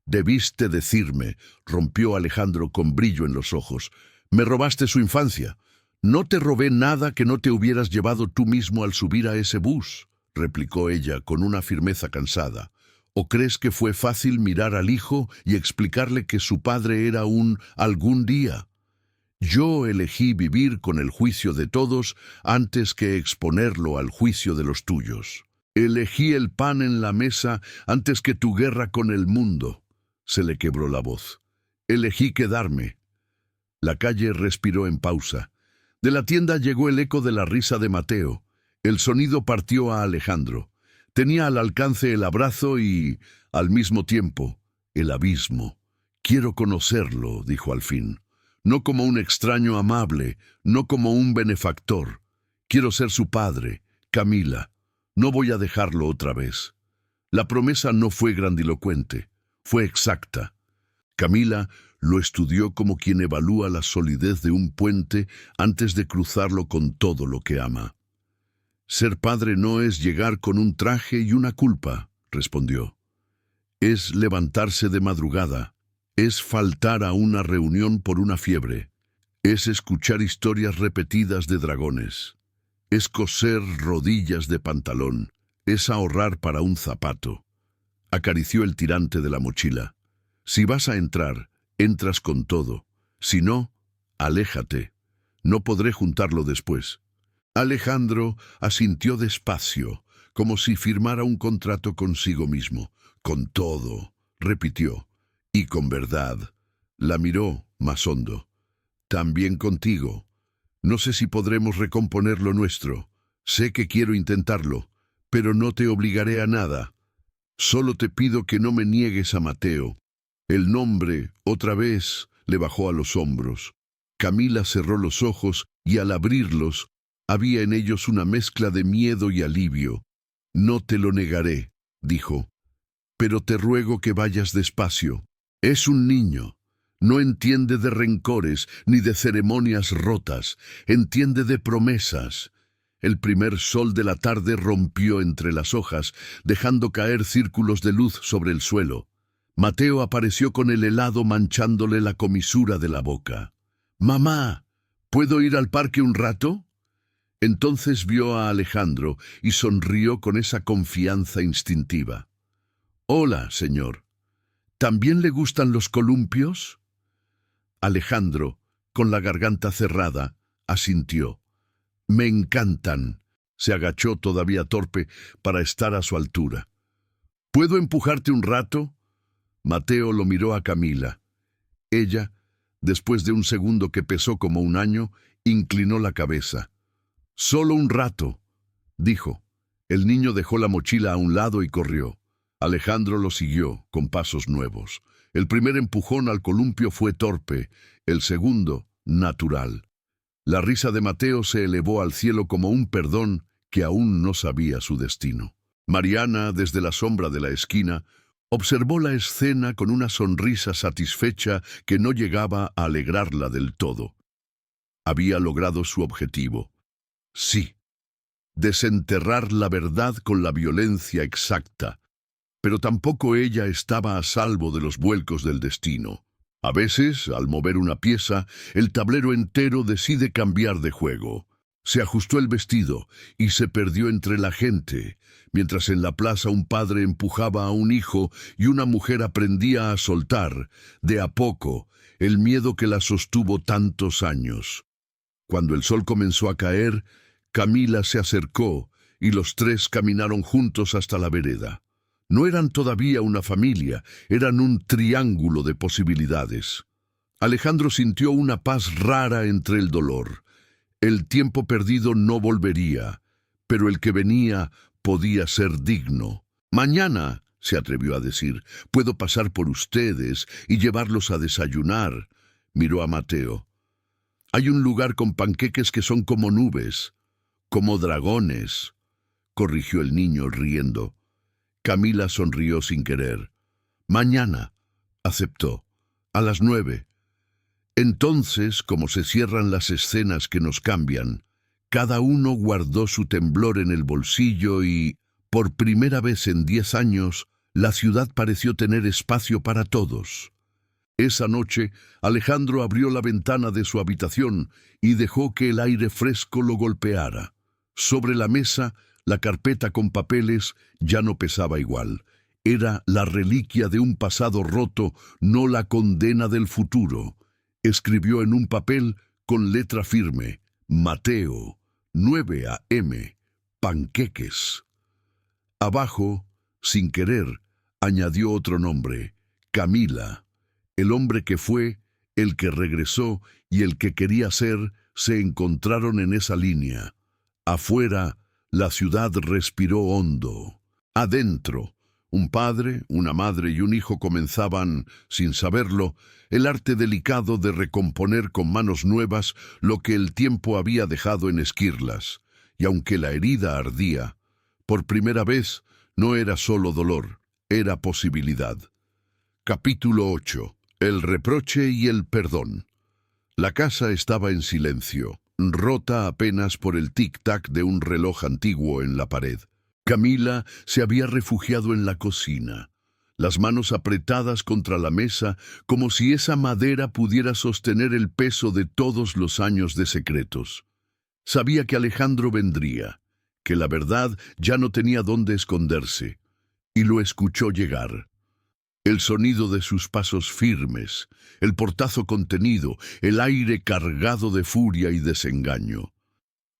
«Debiste decirme», rompió Alejandro con brillo en los ojos. «Me robaste su infancia». «No te robé nada que no te hubieras llevado tú mismo al subir a ese bus», replicó ella con una firmeza cansada. «¿O crees que fue fácil mirar al hijo y explicarle que su padre era un algún día? Yo elegí vivir con el juicio de todos antes que exponerlo al juicio de los tuyos. Elegí el pan en la mesa antes que tu guerra con el mundo». Se le quebró la voz. «Elegí quedarme». La calle respiró en pausa. De la tienda llegó el eco de la risa de Mateo. El sonido partió a Alejandro. Tenía al alcance el abrazo y, al mismo tiempo, el abismo. «Quiero conocerlo», dijo al fin. «No como un extraño amable, no como un benefactor. Quiero ser su padre, Camila. No voy a dejarlo otra vez». La promesa no fue grandilocuente, fue exacta. Camila lo estudió como quien evalúa la solidez de un puente antes de cruzarlo con todo lo que ama. «Ser padre no es llegar con un traje y una culpa», respondió. «Es levantarse de madrugada, es faltar a una reunión por una fiebre, es escuchar historias repetidas de dragones, es coser rodillas de pantalón, es ahorrar para un zapato». Acarició el tirante de la mochila. «Si vas a entrar, entras con todo. Si no, aléjate. No podré juntarlo después». Alejandro asintió despacio, como si firmara un contrato consigo mismo. «Con todo», repitió, «y con verdad». La miró más hondo. «También contigo. No sé si podremos recomponer lo nuestro. Sé que quiero intentarlo, pero no te obligaré a nada. Solo te pido que no me niegues a Mateo». El nombre, otra vez, le bajó a los hombros. Camila cerró los ojos y al abrirlos, había en ellos una mezcla de miedo y alivio. «No te lo negaré», dijo, «pero te ruego que vayas despacio. Es un niño. No entiende de rencores ni de ceremonias rotas. Entiende de promesas». El primer sol de la tarde rompió entre las hojas, dejando caer círculos de luz sobre el suelo. Mateo apareció con el helado manchándole la comisura de la boca. «Mamá, ¿puedo ir al parque un rato?». Entonces vio a Alejandro y sonrió con esa confianza instintiva. «Hola, señor. ¿También le gustan los columpios?». Alejandro, con la garganta cerrada, asintió. «Me encantan». Se agachó todavía torpe para estar a su altura. «¿Puedo empujarte un rato?». Mateo lo miró a Camila. Ella, después de un segundo que pesó como un año, inclinó la cabeza. «Solo un rato», dijo. El niño dejó la mochila a un lado y corrió. Alejandro lo siguió, con pasos nuevos. El primer empujón al columpio fue torpe, el segundo, natural. La risa de Mateo se elevó al cielo como un perdón que aún no sabía su destino. Mariana, desde la sombra de la esquina, observó la escena con una sonrisa satisfecha que no llegaba a alegrarla del todo. Había logrado su objetivo. Sí, desenterrar la verdad con la violencia exacta, pero tampoco ella estaba a salvo de los vuelcos del destino. A veces, al mover una pieza, el tablero entero decide cambiar de juego. Se ajustó el vestido y se perdió entre la gente, mientras en la plaza un padre empujaba a un hijo y una mujer aprendía a soltar, de a poco, el miedo que la sostuvo tantos años. Cuando el sol comenzó a caer, Camila se acercó y los tres caminaron juntos hasta la vereda. No eran todavía una familia, eran un triángulo de posibilidades. Alejandro sintió una paz rara entre el dolor. El tiempo perdido no volvería, pero el que venía podía ser digno. «Mañana», se atrevió a decir, «puedo pasar por ustedes y llevarlos a desayunar». Miró a Mateo. «Hay un lugar con panqueques que son como nubes, como dragones», corrigió el niño riendo. Camila sonrió sin querer. «Mañana», aceptó, «a las 9». Entonces, como se cierran las escenas que nos cambian, Cada uno guardó su temblor en el bolsillo y, por primera vez en 10 años, la ciudad pareció tener espacio para todos. Esa noche, Alejandro abrió la ventana de su habitación y dejó que el aire fresco lo golpeara. Sobre la mesa, la carpeta con papeles ya no pesaba igual. Era la reliquia de un pasado roto, no la condena del futuro. Escribió en un papel, con letra firme, Mateo, 9 a.m., panqueques. Abajo, sin querer, añadió otro nombre, Camila. El hombre que fue, el que regresó y el que quería ser se encontraron en esa línea. Afuera, la ciudad respiró hondo. Adentro, un padre, una madre y un hijo comenzaban, sin saberlo, el arte delicado de recomponer con manos nuevas lo que el tiempo había dejado en esquirlas. Y aunque la herida ardía, por primera vez no era solo dolor, era posibilidad. Capítulo 8. El reproche y el perdón. La casa estaba en silencio, rota apenas por el tic-tac de un reloj antiguo en la pared. Camila se había refugiado en la cocina, las manos apretadas contra la mesa, como si esa madera pudiera sostener el peso de todos los años de secretos. Sabía que Alejandro vendría, que la verdad ya no tenía dónde esconderse, y lo escuchó llegar. El sonido de sus pasos firmes, el portazo contenido, el aire cargado de furia y desengaño.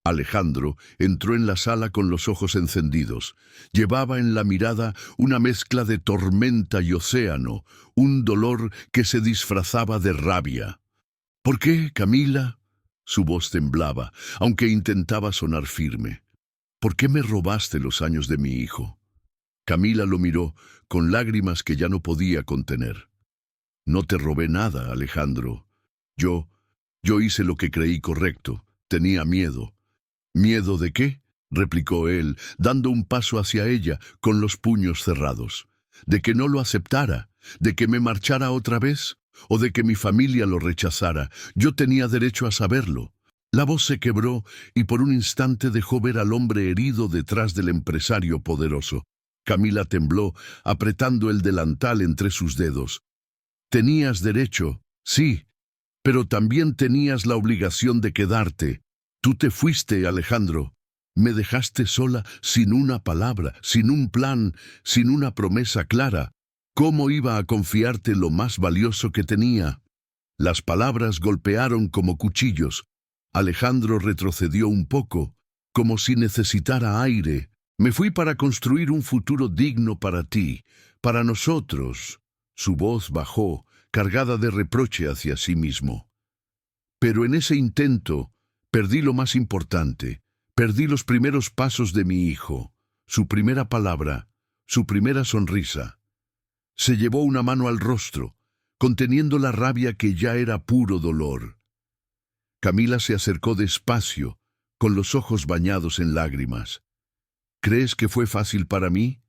Alejandro entró en la sala con los ojos encendidos. Llevaba en la mirada una mezcla de tormenta y océano, un dolor que se disfrazaba de rabia. ¿Por qué, Camila? Su voz temblaba, aunque intentaba sonar firme. ¿Por qué me robaste los años de mi hijo? Camila lo miró, con lágrimas que ya no podía contener. No te robé nada, Alejandro. Yo hice lo que creí correcto. Tenía miedo. ¿Miedo de qué? Replicó él, dando un paso hacia ella, con los puños cerrados. ¿De que no lo aceptara? ¿De que me marchara otra vez? ¿O de que mi familia lo rechazara? Yo tenía derecho a saberlo. La voz se quebró y por un instante dejó ver al hombre herido detrás del empresario poderoso. Camila tembló, apretando el delantal entre sus dedos. Tenías derecho, sí, pero también tenías la obligación de quedarte. Tú te fuiste, Alejandro. Me dejaste sola, sin una palabra, sin un plan, sin una promesa clara. ¿Cómo iba a confiarte lo más valioso que tenía? Las palabras golpearon como cuchillos. Alejandro retrocedió un poco, como si necesitara aire. Me fui para construir un futuro digno para ti, para nosotros. Su voz bajó, cargada de reproche hacia sí mismo. Pero en ese intento, perdí lo más importante. Perdí los primeros pasos de mi hijo, su primera palabra, su primera sonrisa. Se llevó una mano al rostro, conteniendo la rabia que ya era puro dolor. Camila se acercó despacio, con los ojos bañados en lágrimas. ¿Crees que fue fácil para mí?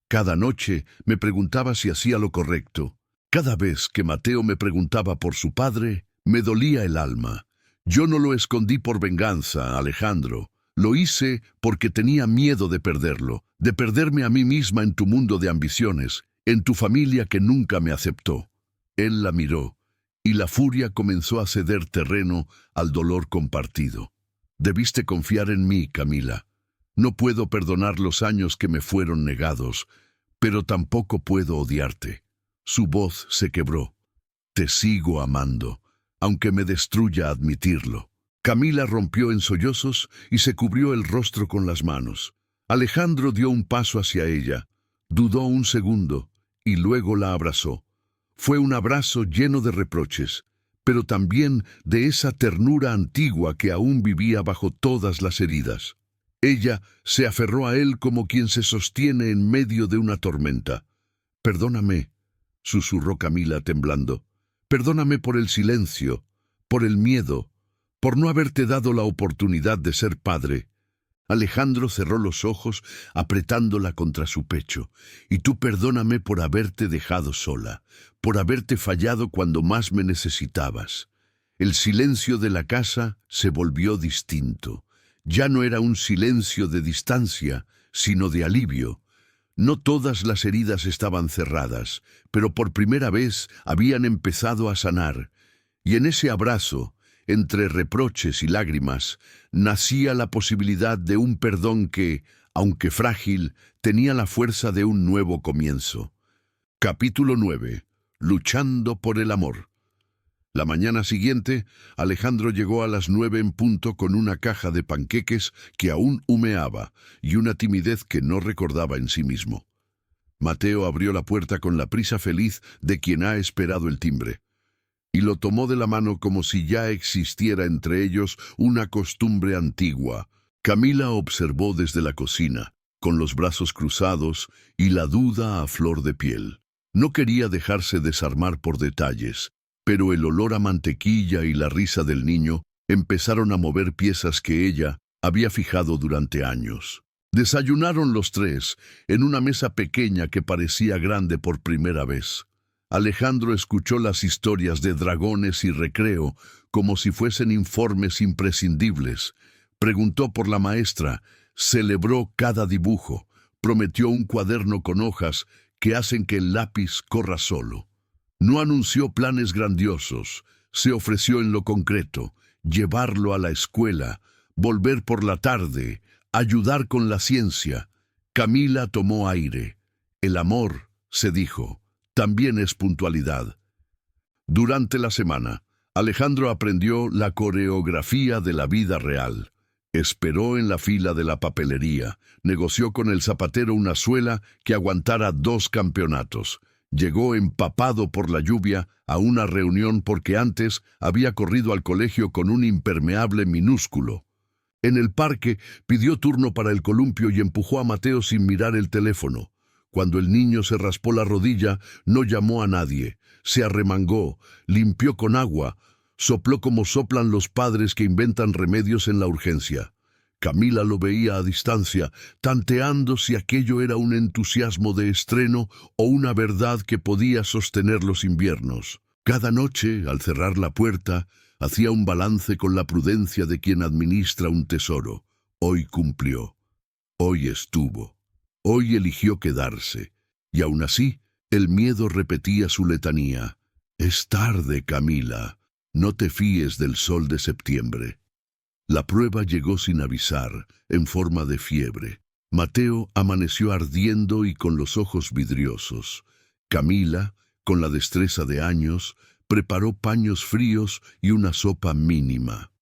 Cada noche me preguntaba si hacía lo correcto. Cada vez que Mateo me preguntaba por su padre, me dolía el alma. Yo no lo escondí por venganza, Alejandro. Lo hice porque tenía miedo de perderlo, de perderme a mí misma en tu mundo de ambiciones, en tu familia que nunca me aceptó. Él la miró, y la furia comenzó a ceder terreno al dolor compartido. Debiste confiar en mí, Camila. No puedo perdonar los años que me fueron negados, pero tampoco puedo odiarte. Su voz se quebró. Te sigo amando, aunque me destruya admitirlo. Camila rompió en sollozos y se cubrió el rostro con las manos. Alejandro dio un paso hacia ella, dudó un segundo y luego la abrazó. Fue un abrazo lleno de reproches, pero también de esa ternura antigua que aún vivía bajo todas las heridas. Ella se aferró a él como quien se sostiene en medio de una tormenta. «Perdóname», susurró Camila temblando. «Perdóname por el silencio, por el miedo, por no haberte dado la oportunidad de ser padre». Alejandro cerró los ojos, apretándola contra su pecho. «Y tú perdóname por haberte dejado sola, por haberte fallado cuando más me necesitabas». El silencio de la casa se volvió distinto. Ya no era un silencio de distancia, sino de alivio. No todas las heridas estaban cerradas, pero por primera vez habían empezado a sanar. Y en ese abrazo, entre reproches y lágrimas, nacía la posibilidad de un perdón que, aunque frágil, tenía la fuerza de un nuevo comienzo. Capítulo 9. Luchando por el amor. La mañana siguiente, Alejandro llegó a las 9 en punto con una caja de panqueques que aún humeaba y una timidez que no recordaba en sí mismo. Mateo abrió la puerta con la prisa feliz de quien ha esperado el timbre, y lo tomó de la mano como si ya existiera entre ellos una costumbre antigua. Camila observó desde la cocina, con los brazos cruzados y la duda a flor de piel. No quería dejarse desarmar por detalles, pero el olor a mantequilla y la risa del niño empezaron a mover piezas que ella había fijado durante años. Desayunaron los tres en una mesa pequeña que parecía grande por primera vez. Alejandro escuchó las historias de dragones y recreo como si fuesen informes imprescindibles. Preguntó por la maestra, celebró cada dibujo, prometió un cuaderno con hojas que hacen que el lápiz corra solo. No anunció planes grandiosos, se ofreció en lo concreto, llevarlo a la escuela, volver por la tarde, ayudar con la ciencia. Camila tomó aire. El amor, se dijo, también es puntualidad. Durante la semana, Alejandro aprendió la coreografía de la vida real. Esperó en la fila de la papelería, negoció con el zapatero una suela que aguantara 2 campeonatos. Llegó empapado por la lluvia a una reunión porque antes había corrido al colegio con un impermeable minúsculo. En el parque pidió turno para el columpio y empujó a Mateo sin mirar el teléfono. Cuando el niño se raspó la rodilla, no llamó a nadie. Se arremangó, limpió con agua, sopló como soplan los padres que inventan remedios en la urgencia. Camila lo veía a distancia, tanteando si aquello era un entusiasmo de estreno o una verdad que podía sostener los inviernos. Cada noche, al cerrar la puerta, hacía un balance con la prudencia de quien administra un tesoro. Hoy cumplió. Hoy estuvo. Hoy eligió quedarse. Y aún así, el miedo repetía su letanía. Es tarde, Camila. No te fíes del sol de septiembre. La prueba llegó sin avisar, en forma de fiebre. Mateo amaneció ardiendo y con los ojos vidriosos. Camila, con la destreza de años, preparó paños fríos y una sopa mínima.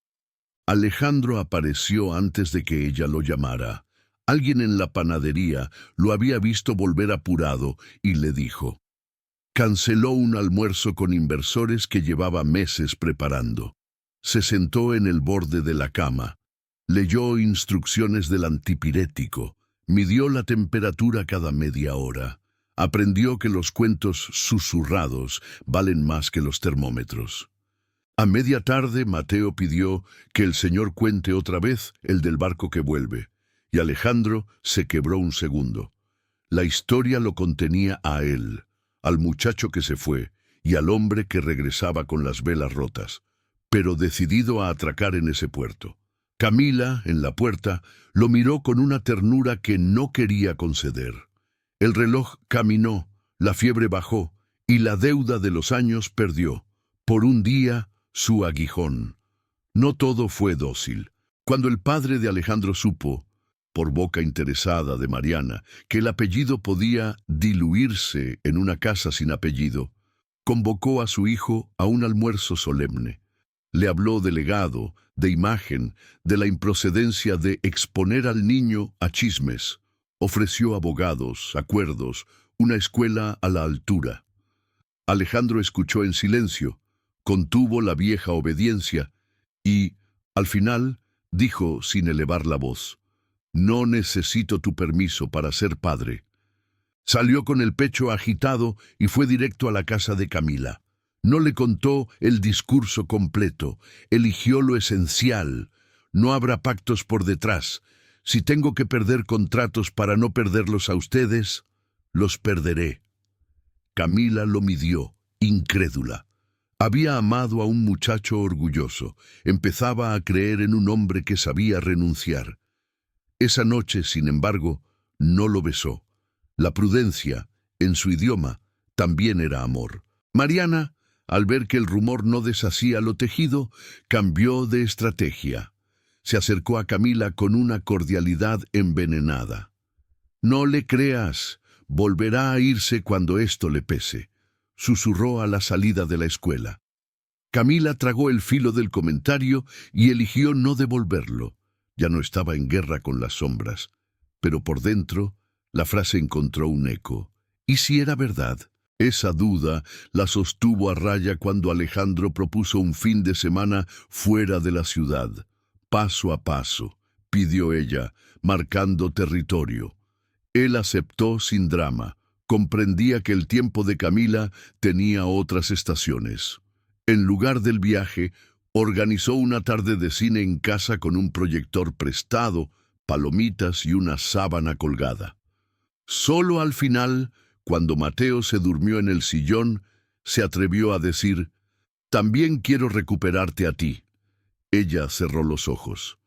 Alejandro apareció antes de que ella lo llamara. Alguien en la panadería lo había visto volver apurado y le dijo. Canceló un almuerzo con inversores que llevaba meses preparando. Se sentó en el borde de la cama, leyó instrucciones del antipirético, midió la temperatura cada media hora, aprendió que los cuentos susurrados valen más que los termómetros. A media tarde Mateo pidió que el señor cuente otra vez el del barco que vuelve, y Alejandro se quebró un segundo. La historia lo contenía a él, al muchacho que se fue y al hombre que regresaba con las velas rotas, pero decidido a atracar en ese puerto. Camila, en la puerta, lo miró con una ternura que no quería conceder. El reloj caminó, la fiebre bajó, y la deuda de los años perdió, por un día, su aguijón. No todo fue dócil. Cuando el padre de Alejandro supo, por boca interesada de Mariana, que el apellido podía diluirse en una casa sin apellido, convocó a su hijo a un almuerzo solemne. Le habló de legado, de imagen, de la improcedencia de exponer al niño a chismes. Ofreció abogados, acuerdos, una escuela a la altura. Alejandro escuchó en silencio, contuvo la vieja obediencia y, al final, dijo sin elevar la voz, «No necesito tu permiso para ser padre». Salió con el pecho agitado y fue directo a la casa de Camila. No le contó el discurso completo, eligió lo esencial. No habrá pactos por detrás. Si tengo que perder contratos para no perderlos a ustedes, los perderé. Camila lo midió, incrédula. Había amado a un muchacho orgulloso. Empezaba a creer en un hombre que sabía renunciar. Esa noche, sin embargo, no lo besó. La prudencia, en su idioma, también era amor. Mariana, al ver que el rumor no deshacía lo tejido, cambió de estrategia. Se acercó a Camila con una cordialidad envenenada. «No le creas, volverá a irse cuando esto le pese», susurró a la salida de la escuela. Camila tragó el filo del comentario y eligió no devolverlo. Ya no estaba en guerra con las sombras, pero por dentro la frase encontró un eco. ¿Y si era verdad? Esa duda la sostuvo a raya cuando Alejandro propuso un fin de semana fuera de la ciudad. «Paso a paso», pidió ella, marcando territorio. Él aceptó sin drama. Comprendía que el tiempo de Camila tenía otras estaciones. En lugar del viaje, organizó una tarde de cine en casa con un proyector prestado, palomitas y una sábana colgada. Solo al final, cuando Mateo se durmió en el sillón, se atrevió a decir: «También quiero recuperarte a ti». Ella cerró los ojos.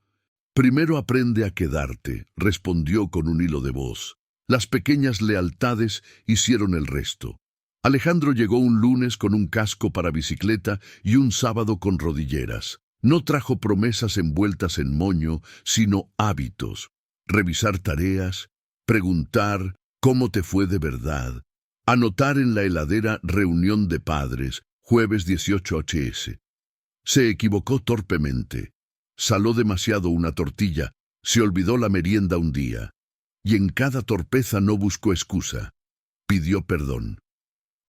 «Primero aprende a quedarte», respondió con un hilo de voz. Las pequeñas lealtades hicieron el resto. Alejandro llegó un lunes con un casco para bicicleta y un sábado con rodilleras. No trajo promesas envueltas en moño, sino hábitos. Revisar tareas, preguntar cómo te fue de verdad, anotar en la heladera reunión de padres, jueves 18 HS. Se equivocó torpemente. Saló demasiado una tortilla, se olvidó la merienda un día. Y en cada torpeza no buscó excusa. Pidió perdón.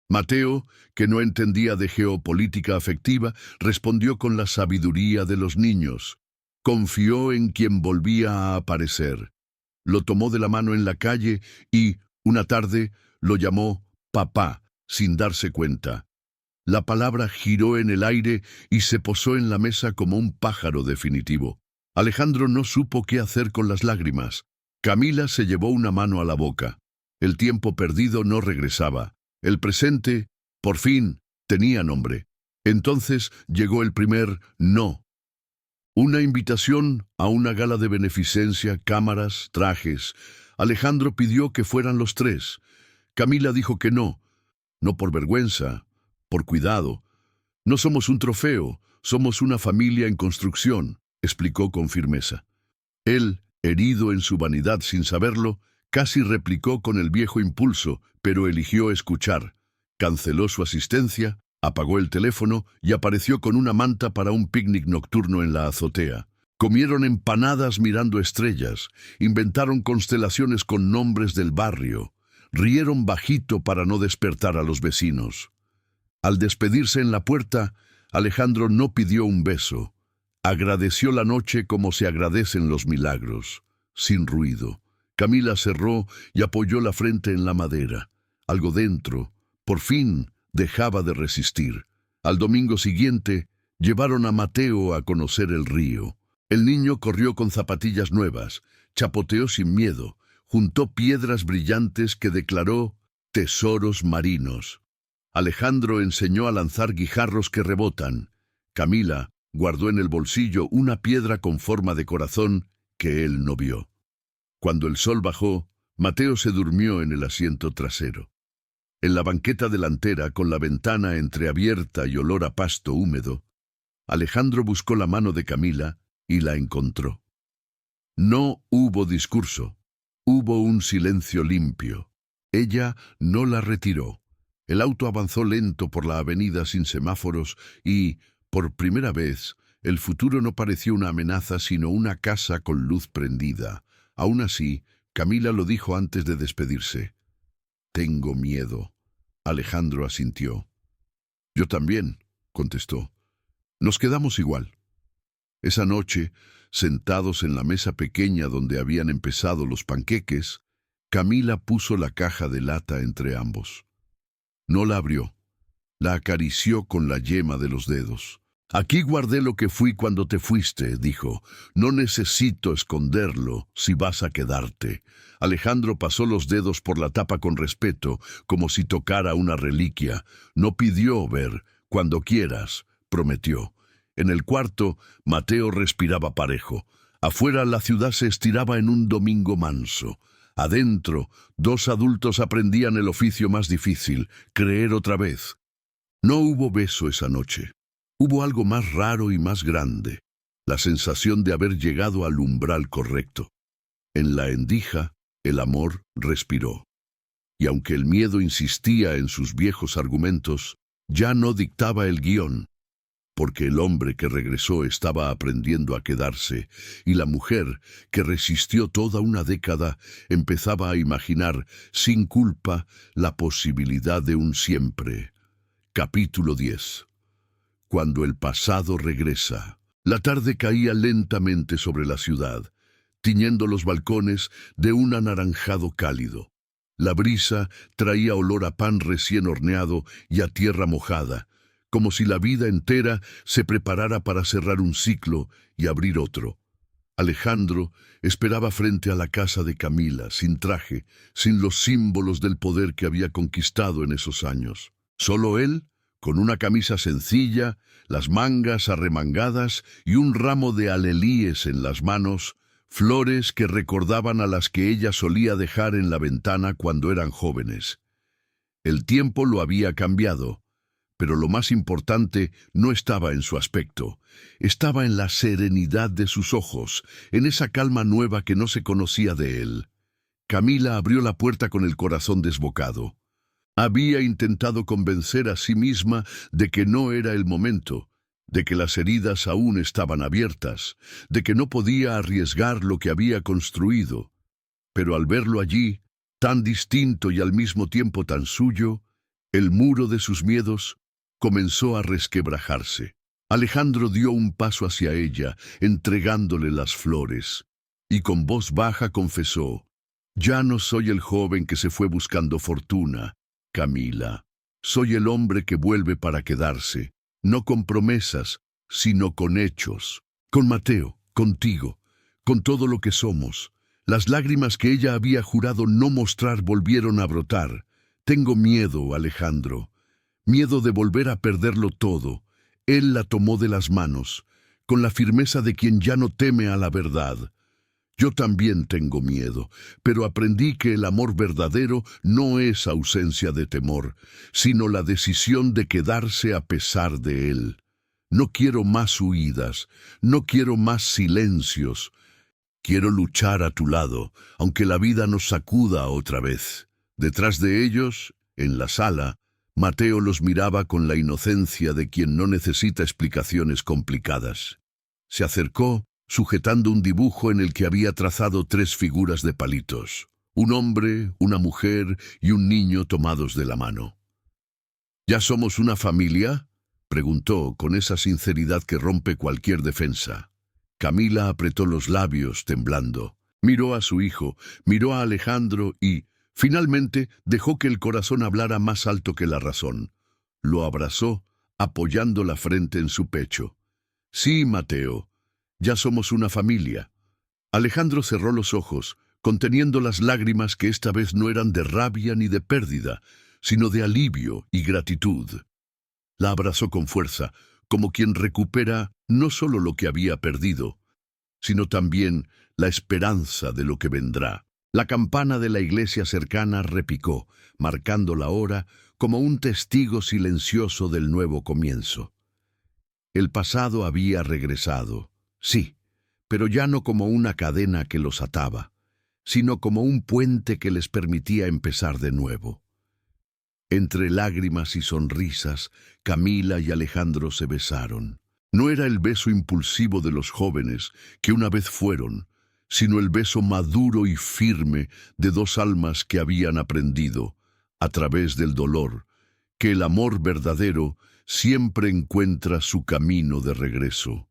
Mateo, que no entendía de geopolítica afectiva, respondió con la sabiduría de los niños. Confió en quien volvía a aparecer. Lo tomó de la mano en la calle y, una tarde, lo llamó papá, sin darse cuenta. La palabra giró en el aire y se posó en la mesa como un pájaro definitivo. Alejandro no supo qué hacer con las lágrimas. Camila se llevó una mano a la boca. El tiempo perdido no regresaba. El presente, por fin, tenía nombre. Entonces llegó el primer no. Una invitación a una gala de beneficencia, cámaras, trajes. Alejandro pidió que fueran los tres. Camila dijo que no. No por vergüenza, por cuidado. «No somos un trofeo, somos una familia en construcción», explicó con firmeza. Él, herido en su vanidad sin saberlo, casi replicó con el viejo impulso, pero eligió escuchar. Canceló su asistencia, apagó el teléfono y apareció con una manta para un picnic nocturno en la azotea. Comieron empanadas mirando estrellas, inventaron constelaciones con nombres del barrio, rieron bajito para no despertar a los vecinos. Al despedirse en la puerta, Alejandro no pidió un beso. Agradeció la noche como se agradecen los milagros, sin ruido. Camila cerró y apoyó la frente en la madera. Algo dentro, por fin, dejaba de resistir. Al domingo siguiente, llevaron a Mateo a conocer el río. El niño corrió con zapatillas nuevas, chapoteó sin miedo, juntó piedras brillantes que declaró tesoros marinos. Alejandro enseñó a lanzar guijarros que rebotan. Camila guardó en el bolsillo una piedra con forma de corazón que él no vio. Cuando el sol bajó, Mateo se durmió en el asiento trasero. En la banqueta delantera, con la ventana entreabierta y olor a pasto húmedo, Alejandro buscó la mano de Camila y la encontró. No hubo discurso, hubo un silencio limpio. Ella no la retiró. El auto avanzó lento por la avenida sin semáforos y, por primera vez, el futuro no pareció una amenaza sino una casa con luz prendida. Aún así, Camila lo dijo antes de despedirse. «Tengo miedo». Alejandro asintió. «Yo también», contestó. «Nos quedamos igual». Esa noche, sentados en la mesa pequeña donde habían empezado los panqueques, Camila puso la caja de lata entre ambos. No la abrió. La acarició con la yema de los dedos. «Aquí guardé lo que fui cuando te fuiste», dijo. «No necesito esconderlo si vas a quedarte». Alejandro pasó los dedos por la tapa con respeto, como si tocara una reliquia. No pidió ver, Cuando quieras, prometió. En el cuarto, Mateo respiraba parejo. Afuera la ciudad se estiraba en un domingo manso. Adentro, dos adultos aprendían el oficio más difícil, creer otra vez. No hubo beso esa noche. Hubo algo más raro y más grande, la sensación de haber llegado al umbral correcto. En la endija, el amor respiró. Y aunque el miedo insistía en sus viejos argumentos, ya no dictaba el guión, porque el hombre que regresó estaba aprendiendo a quedarse, y la mujer, que resistió toda una década, empezaba a imaginar, sin culpa, la posibilidad de un siempre. Capítulo 10. Cuando el pasado regresa. La tarde caía lentamente sobre la ciudad, tiñendo los balcones de un anaranjado cálido. La brisa traía olor a pan recién horneado y a tierra mojada, como si la vida entera se preparara para cerrar un ciclo y abrir otro. Alejandro esperaba frente a la casa de Camila, sin traje, sin los símbolos del poder que había conquistado en esos años. Solo él, con una camisa sencilla, las mangas arremangadas y un ramo de alelíes en las manos, flores que recordaban a las que ella solía dejar en la ventana cuando eran jóvenes. El tiempo lo había cambiado, pero lo más importante no estaba en su aspecto, estaba en la serenidad de sus ojos, en esa calma nueva que no se conocía de él. Camila abrió la puerta con el corazón desbocado. Había intentado convencer a sí misma de que no era el momento, de que las heridas aún estaban abiertas, de que no podía arriesgar lo que había construido. Pero al verlo allí, tan distinto y al mismo tiempo tan suyo, el muro de sus miedos comenzó a resquebrajarse. Alejandro dio un paso hacia ella, entregándole las flores, y con voz baja confesó: «Ya no soy el joven que se fue buscando fortuna, Camila. Soy el hombre que vuelve para quedarse, no con promesas, sino con hechos. Con Mateo, contigo, con todo lo que somos». Las lágrimas que ella había jurado no mostrar volvieron a brotar. «Tengo miedo, Alejandro, miedo de volver a perderlo todo». Él la tomó de las manos, con la firmeza de quien ya no teme a la verdad. «Yo también tengo miedo, pero aprendí que el amor verdadero no es ausencia de temor, sino la decisión de quedarse a pesar de él. No quiero más huidas, no quiero más silencios. Quiero luchar a tu lado, aunque la vida nos sacuda otra vez». Detrás de ellos, en la sala, Mateo los miraba con la inocencia de quien no necesita explicaciones complicadas. Se acercó, sujetando un dibujo en el que había trazado 3 figuras de palitos: un hombre, una mujer y un niño tomados de la mano. «¿Ya somos una familia?», preguntó con esa sinceridad que rompe cualquier defensa. Camila apretó los labios, temblando. Miró a su hijo, miró a Alejandro y, finalmente, dejó que el corazón hablara más alto que la razón. Lo abrazó, apoyando la frente en su pecho. «Sí, Mateo, ya somos una familia». Alejandro cerró los ojos, conteniendo las lágrimas que esta vez no eran de rabia ni de pérdida, sino de alivio y gratitud. La abrazó con fuerza, como quien recupera no solo lo que había perdido, sino también la esperanza de lo que vendrá. La campana de la iglesia cercana repicó, marcando la hora como un testigo silencioso del nuevo comienzo. El pasado había regresado, sí, pero ya no como una cadena que los ataba, sino como un puente que les permitía empezar de nuevo. Entre lágrimas y sonrisas, Camila y Alejandro se besaron. No era el beso impulsivo de los jóvenes que una vez fueron, sino el beso maduro y firme de 2 almas que habían aprendido, a través del dolor, que el amor verdadero siempre encuentra su camino de regreso.